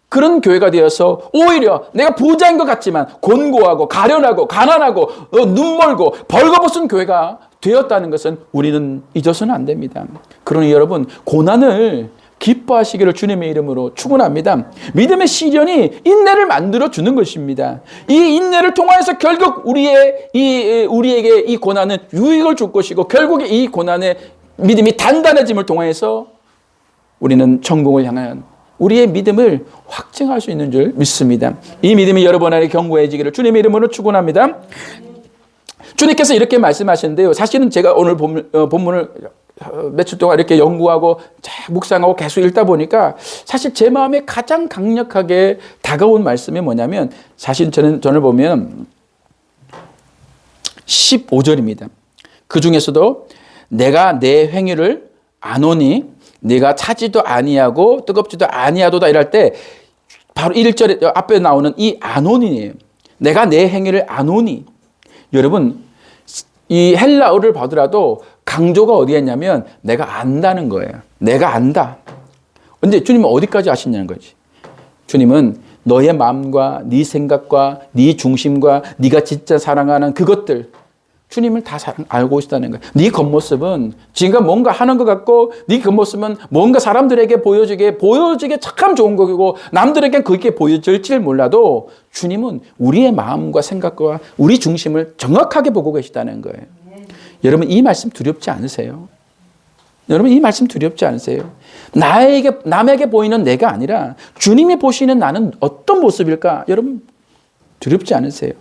그런 교회가 되어서 오히려 내가 부자인 것 같지만 곤고하고 가련하고 가난하고 눈멀고 벌거벗은 교회가 되었다는 것은 우리는 잊어서는 안 됩니다. 그러니 여러분, 고난을 기뻐하시기를 주님의 이름으로 축원합니다. 믿음의 시련이 인내를 만들어 주는 것입니다. 이 인내를 통하여서 결국 우리에게 이 고난은 유익을 줄 것이고, 결국에 이 고난의 믿음이 단단해짐을 통해서 우리는 천국을 향한 우리의 믿음을 확증할 수 있는 줄 믿습니다. 이 믿음이 여러분 안에 견고해지기를 주님의 이름으로 축원합니다. 주님께서 이렇게 말씀하시는데요. 사실은 제가 오늘 본문을 며칠 동안 이렇게 연구하고 묵상하고 계속 읽다 보니까 사실 제 마음에 가장 강력하게 다가온 말씀이 뭐냐면, 사실 저를 보면 15절입니다. 그 중에서도 내가 내 행위를 아노니 네가 차지도 아니하고 뜨겁지도 아니하도다 이럴 때 바로 1절에 앞에 나오는 이 아노니예요. 내가 내 행위를 아노니. 여러분, 이 헬라어를 보더라도 강조가 어디에 있냐면 내가 안다는 거예요. 내가 안다. 근데 주님은 어디까지 아시냐는 거지. 주님은 너의 마음과 네 생각과 네 중심과 네가 진짜 사랑하는 그것들, 주님을 다 알고 있다는 거예요. 네 겉모습은 지가 뭔가 하는 것 같고 네 겉모습은 뭔가 사람들에게 보여지게 참 좋은 거고 남들에게 그게 보여질지 몰라도 주님은 우리의 마음과 생각과 우리 중심을 정확하게 보고 계시다는 거예요. 여러분 이 말씀 두렵지 않으세요? 여러분 이 말씀 두렵지 않으세요? 남에게 보이는 내가 아니라 주님이 보시는 나는 어떤 모습일까? 여러분 두렵지 않으세요?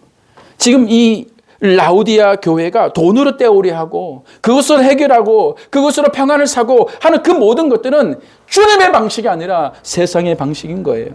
지금 이 라우디아 교회가 돈으로 떼오리하고 그것을 해결하고 그것으로 평안을 사고 하는 그 모든 것들은 주님의 방식이 아니라 세상의 방식인 거예요.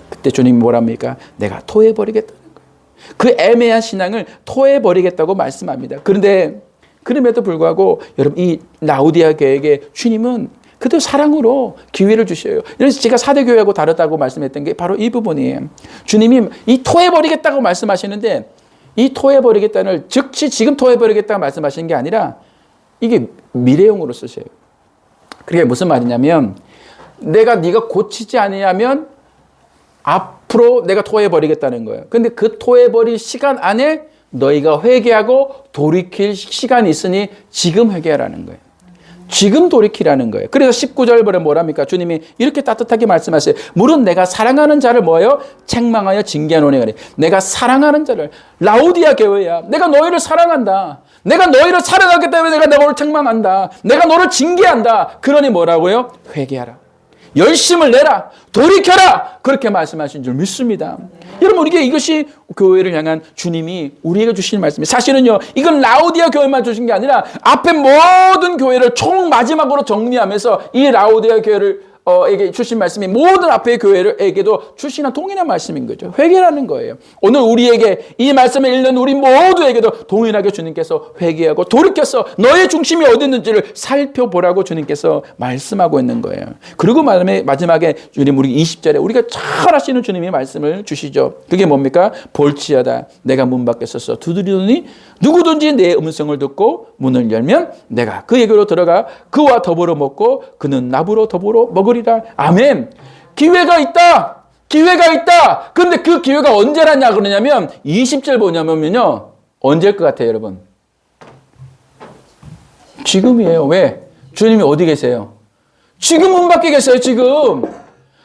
그때 주님이 뭐랍니까? 내가 토해버리겠다는 거예요. 그 애매한 신앙을 토해버리겠다고 말씀합니다. 그런데 그럼에도 불구하고 여러분 이 라우디아 교회에게 주님은 그래도 사랑으로 기회를 주셔요. 그래서 제가 사대교회하고 다르다고 말씀했던 게 바로 이 부분이에요. 주님이 이 토해버리겠다고 말씀하시는데 이 토해버리겠다는 즉시 지금 토해버리겠다고 말씀하시는 게 아니라 이게 미래형으로 쓰셔요. 그게 무슨 말이냐면 네가 고치지 않으면 앞으로 내가 토해버리겠다는 거예요. 근데 그 토해버릴 시간 안에 너희가 회개하고 돌이킬 시간이 있으니 지금 회개하라는 거예요. 지금 돌이키라는 거예요. 그래서 19절에 뭐랍니까? 주님이 이렇게 따뜻하게 말씀하세요. 물은 내가 사랑하는 자를 뭐예요? 책망하여 징계하노니. 내가 사랑하는 자를, 라우디아 교회야. 내가 너희를 사랑한다. 내가 너희를 사랑하기 때문에 내가 너를 책망한다. 내가 너를 징계한다. 그러니 뭐라고요? 회개하라. 열심을 내라. 돌이켜라. 그렇게 말씀하신 줄 믿습니다. 여러분 이것이 교회를 향한 주님이 우리에게 주신 말씀이에요. 사실은요 이건 라우디아 교회만 주신 게 아니라 앞에 모든 교회를 총 마지막으로 정리하면서 이 라우디아 교회를 에게 주신 말씀이 모든 앞의 교회에게도 주시는 동일한 말씀인 거죠. 회개라는 거예요. 오늘 우리에게 이 말씀을 읽는 우리 모두에게도 동일하게 주님께서 회개하고 돌이켜서 너의 중심이 어디 있는지를 살펴보라고 주님께서 말씀하고 있는 거예요. 그리고 마지막에 주님 우리 20절에 우리가 잘 아시는 주님이 말씀을 주시죠. 그게 뭡니까? 볼지어다 내가 문 밖에 서서 두드리더니 누구든지 내 음성을 듣고 문을 열면 내가 그에게로 들어가 그와 더불어 먹고 그는 나보러 더불어 먹으리라. 아멘. 기회가 있다. 기회가 있다. 그런데 그 기회가 언제라냐 그러냐면 20절 보냐면요. 언제일 것 같아요, 여러분? 지금이에요. 왜? 주님이 어디 계세요? 지금 문 밖에 계세요, 지금.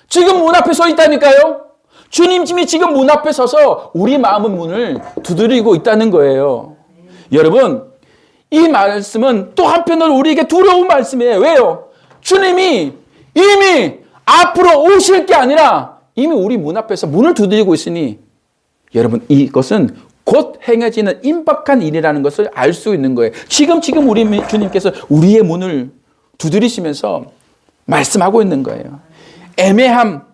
지금 문 앞에 서 있다니까요. 주님이 지금 문 앞에 서서 우리 마음의 문을 두드리고 있다는 거예요. 여러분, 이 말씀은 또 한편으로 우리에게 두려운 말씀이에요. 왜요? 주님이 이미 앞으로 오실 게 아니라 이미 우리 문 앞에서 문을 두드리고 있으니 여러분 이것은 곧 행해지는 임박한 일이라는 것을 알 수 있는 거예요. 지금 우리 주님께서 우리의 문을 두드리시면서 말씀하고 있는 거예요. 애매함.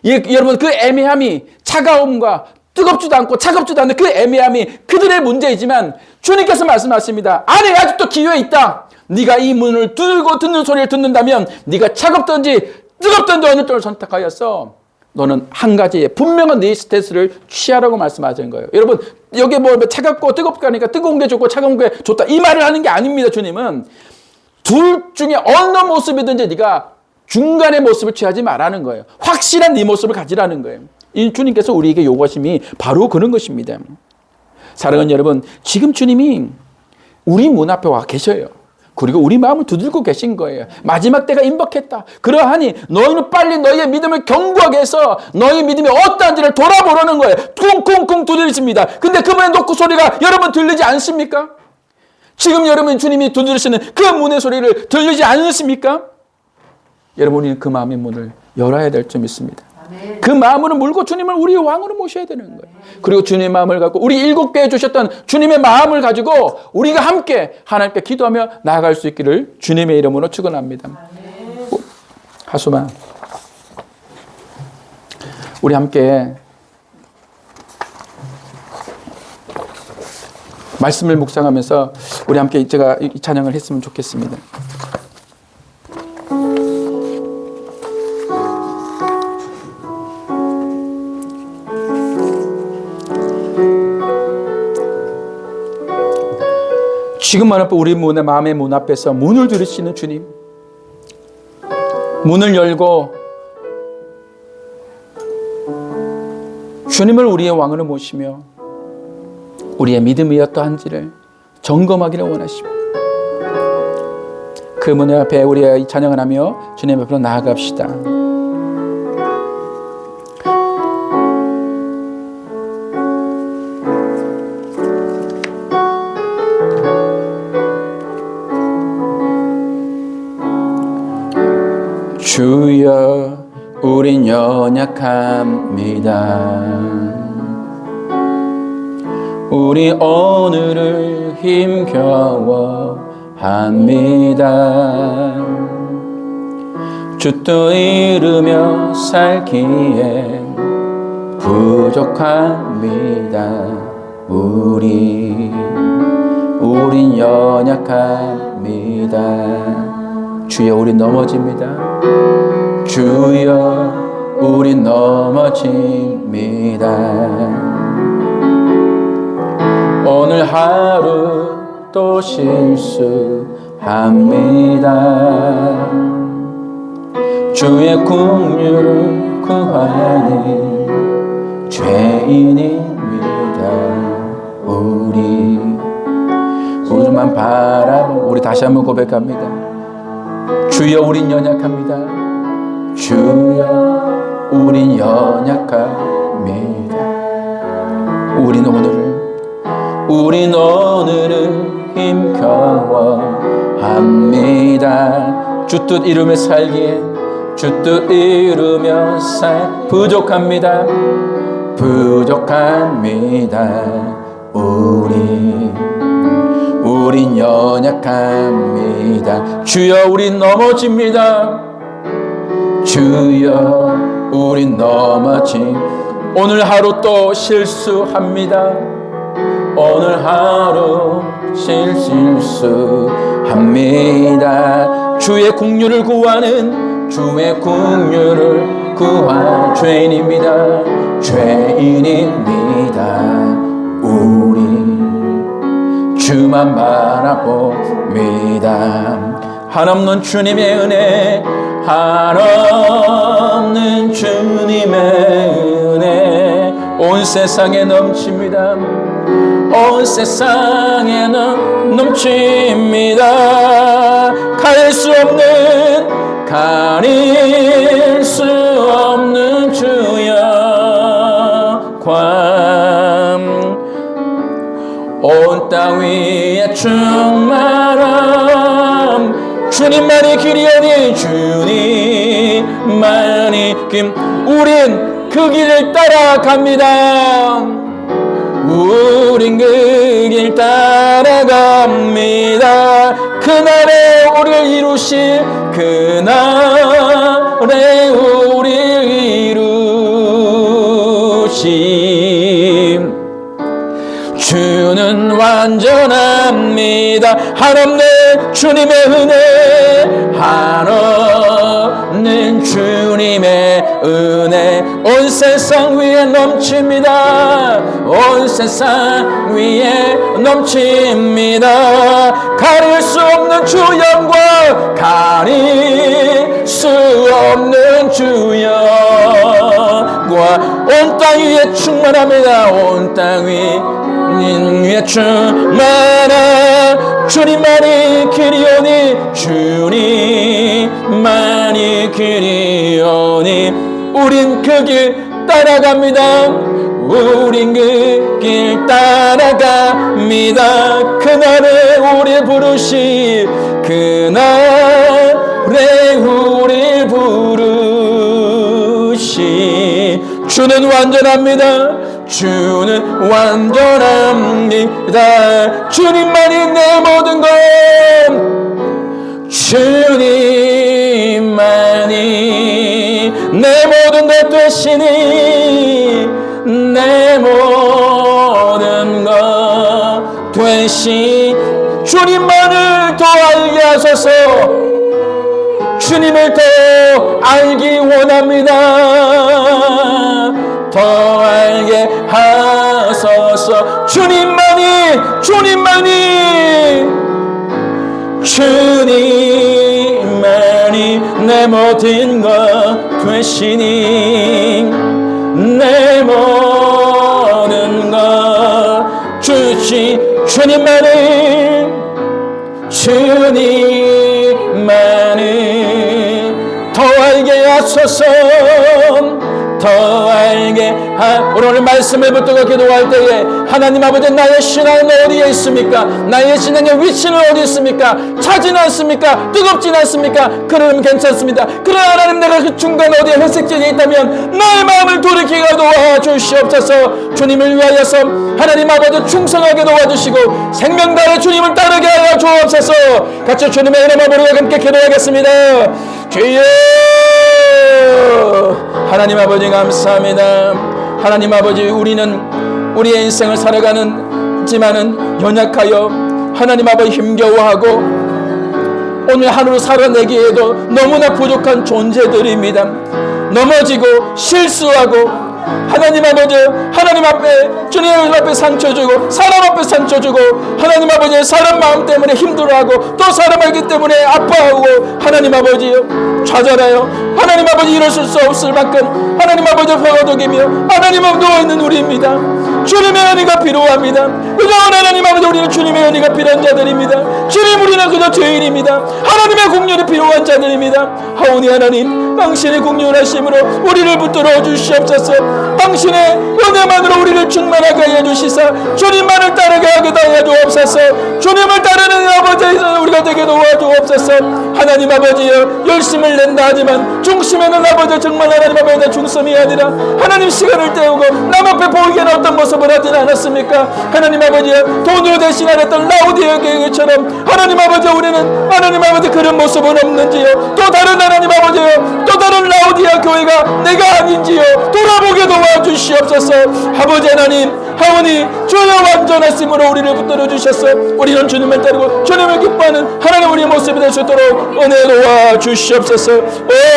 여러분 그 애매함이 차가움과 뜨겁지도 않고 차갑지도 않은 그 애매함이 그들의 문제이지만 주님께서 말씀하십니다. 아니 아직도 기회 있다. 네가 이 문을 두들고 듣는 소리를 듣는다면 네가 차갑든지 뜨겁든지 어느 쪽을 선택하였어. 너는 한 가지의 분명한 네 스탠스를 취하라고 말씀하신 거예요. 여러분 여기 뭐 차갑고 뜨겁고 하니까 뜨거운 게 좋고 차가운 게 좋다 이 말을 하는 게 아닙니다. 주님은 둘 중에 어느 모습이든지 네가 중간의 모습을 취하지 말라는 거예요. 확실한 네 모습을 가지라는 거예요. 이 주님께서 우리에게 요구하심이 바로 그런 것입니다. 사랑하는 여러분, 지금 주님이 우리 문 앞에 와 계셔요. 그리고 우리 마음을 두들고 계신 거예요. 마지막 때가 임박했다. 그러하니 너희는 빨리 너희의 믿음을 견고하게 해서 너희 믿음이 어떠한지를 돌아보라는 거예요. 쿵쿵쿵 두드리십니다. 근데 그분의 노크 소리가 여러분 들리지 않습니까? 지금 여러분 주님이 두드리시는 그 문의 소리를 들리지 않으십니까? 여러분 우리는 그 마음의 문을 열어야 될 줄 믿습니다. 그 마음으로 물고 주님을 우리의 왕으로 모셔야 되는 거예요. 그리고 주님의 마음을 갖고 우리 7교회 주셨던 주님의 마음을 가지고 우리가 함께 하나님께 기도하며 나아갈 수 있기를 주님의 이름으로 축원합니다. 하수만 우리 함께 말씀을 묵상하면서 우리 함께 제가 이 찬양을 했으면 좋겠습니다. 지금만 우리 마음의 문 앞에서 문을 두드리시는 주님, 문을 열고 주님을 우리의 왕으로 모시며 우리의 믿음이 어떠한지를 점검하기를 원하십니다. 그 문을 앞에 우리가 찬양을 하며 주님 앞으로 나아갑시다. 주여, 우린 연약합니다. 우리 오늘을 힘겨워합니다. 주 뜻 이루며 살기엔 부족합니다. 우린 연약합니다. 주여, 우린 넘어집니다. 주여, 우린 넘어집니다. 오늘 하루 또 실수합니다. 주의 긍휼을 구하는 죄인입니다. 우리만 바라보. 우리 다시 한번 고백합니다. 주여, 우린 연약합니다. 주여, 우린 연약합니다. 우린 오늘을 힘겨워합니다. 주 뜻 이루며 살기에 주 뜻 이루며 부족합니다. 우린 연약합니다. 주여, 우린 넘어집니다. 주여, 우린 오늘 하루 또 실수합니다. 오늘 하루 실수합니다. 주의 긍휼을 구하는 죄인입니다. 주만 바라봅니다. 한없는 주님의 은혜, 한없는 주님의 은혜 온 세상에 넘칩니다. 온 세상에 넘칩니다. 가릴 수 없는 주여 관 온 땅 위에 충만함 주님만이 길이오니 주님만이 길. 우린 그 길을 따라갑니다. 우린 그 길 따라갑니다. 그날에 우리를 이루실 그날에 우리를 이루신 주는 완전합니다. 한없는 주님의 은혜, 한없는 주님의 은혜 온 세상 위에 넘칩니다. 온 세상 위에 넘칩니다. 가릴 수 없는 주 영광, 가릴 수 없는 주 영광 온 땅 위에 충만합니다. 온 땅 위에 충만한 주님만이 길이오니 주님만이 길이오니 우린 그 길 따라갑니다. 우린 그 길 따라갑니다. 그날에 우리 부르시 그날에 우리 부르시 주는 완전합니다. 주는 완전합니다. 주님만이 내 모든 것 주님만이 내 모든 것 되시니 내 모든 것 되시 주님만을 더 알게 하소서. 주님을 더 알기 원합니다. 더 알게 하소서. 주님만이 내 모든 것 되시니 내 모든 것 주 오직 주님만을 더 알게 하소서. 더 알게 오늘 말씀을 붙들고 기도할 때에 하나님 아버지, 나의 신앙은 어디에 있습니까? 나의 신앙의 위치는 어디 있습니까? 차지는 않습니까? 뜨겁지는 않습니까? 그러면 괜찮습니다. 그러나 하나님, 내가 그 중간 어디에 회색지대에 있다면 나의 마음을 돌이키게 도와주시옵소서. 주님을 위하여서 하나님 아버지 충성하게 도와주시고 생명 다해 주님을 따르게 하여 주옵소서. 같이 주님의 이름으로 우리가 함께 기도하겠습니다. 주여, 하나님 아버지 감사합니다. 하나님 아버지, 우리는 우리의 인생을 살아가는지만은 연약하여 하나님 아버지 힘겨워하고 오늘 하루 살아내기에도 너무나 부족한 존재들입니다. 넘어지고 실수하고 하나님 아버지, 하나님 앞에, 주님 앞에 상처 주고 사람 앞에 상처 주고 하나님 아버지, 사람 마음 때문에 힘들어하고 또 사람 알기 때문에 아파하고 하나님 아버지 좌절하여 하나님 아버지 일어설 수 없을 만큼 하나님 아버지 버거덕이며 하나님 앞에 누워있는 우리입니다. 주님의 은혜가 필요합니다. 그저 하나님 아버지, 우리는 주님의 은혜가 필요한 자들입니다. 주님, 우리는 그저 죄인입니다. 하나님의 공률이 필요한 자들입니다. 하오니 하나님, 당신의 공률하심으로 우리를 붙들어 주시옵소서. 당신의 은혜만으로 우리를 충만하게 하여 주시사 주님만을 따르게 하게 하여 주옵소서. 주님을 따르는 아버지 우리가 되게 도와주옵소서. 하나님 아버지여, 열심을 낸다 하지만 중심에는 아버지 정말 하나님 아버지 중심이 아니라 하나님 시간을 때우고 남 앞에 보이게는 어떤 모습을 하진 않았습니까? 하나님 아버지여, 돈으로 대신하였던 라우디아 교회처럼 하나님 아버지, 우리는 하나님 아버지 그런 모습은 없는지요? 또 다른 하나님 아버지여, 또 다른 라우디아 교회가 내가 아닌지요? 돌아보게 도와주시옵소서. 아버지 하나님, 하오니 주여 완전하심으로 우리를 붙들어 주셔서 우리는 주님을 따르고 주님을 기뻐하는 하나님 우리의 모습이 될 수 있도록 은혜 도와주시옵소서. 오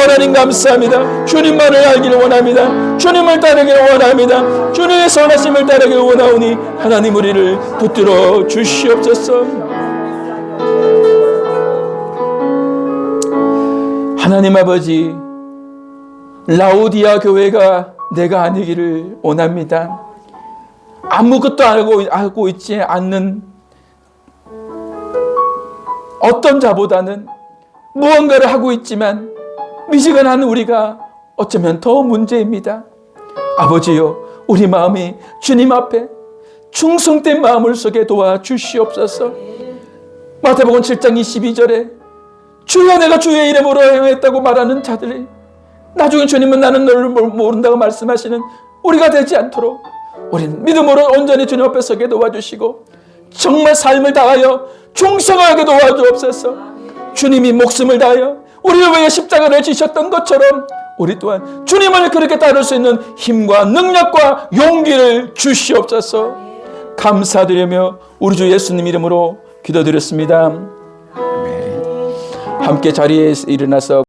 하나님 감사합니다. 주님만을 알기를 원합니다. 주님을 따르기를 원합니다. 주님의 선하심을 따르기를 원하오니 하나님 우리를 붙들어 주시옵소서. 하나님 아버지, 라오디아 교회가 내가 아니기를 원합니다. 아무것도 알고 있지 않는 어떤 자보다는 무언가를 하고 있지만 미지근한 우리가 어쩌면 더 문제입니다. 아버지요, 우리 마음이 주님 앞에 충성된 마음을 속에 도와주시옵소서. 마태복음 7장 22절에 주여 내가 주의 이름으로 행했다고 말하는 자들이 나중에 주님은 나는 너를 모른다고 말씀하시는 우리가 되지 않도록 우리는 믿음으로 온전히 주님 앞에 서게 도와주시고 정말 삶을 다하여 충성하게 도와주옵소서. 주님이 목숨을 다하여 우리를 위해 십자가를 지셨던 것처럼 우리 또한 주님을 그렇게 따를 수 있는 힘과 능력과 용기를 주시옵소서. 감사드리며 우리 주 예수님 이름으로 기도드렸습니다. 함께 자리에 일어나서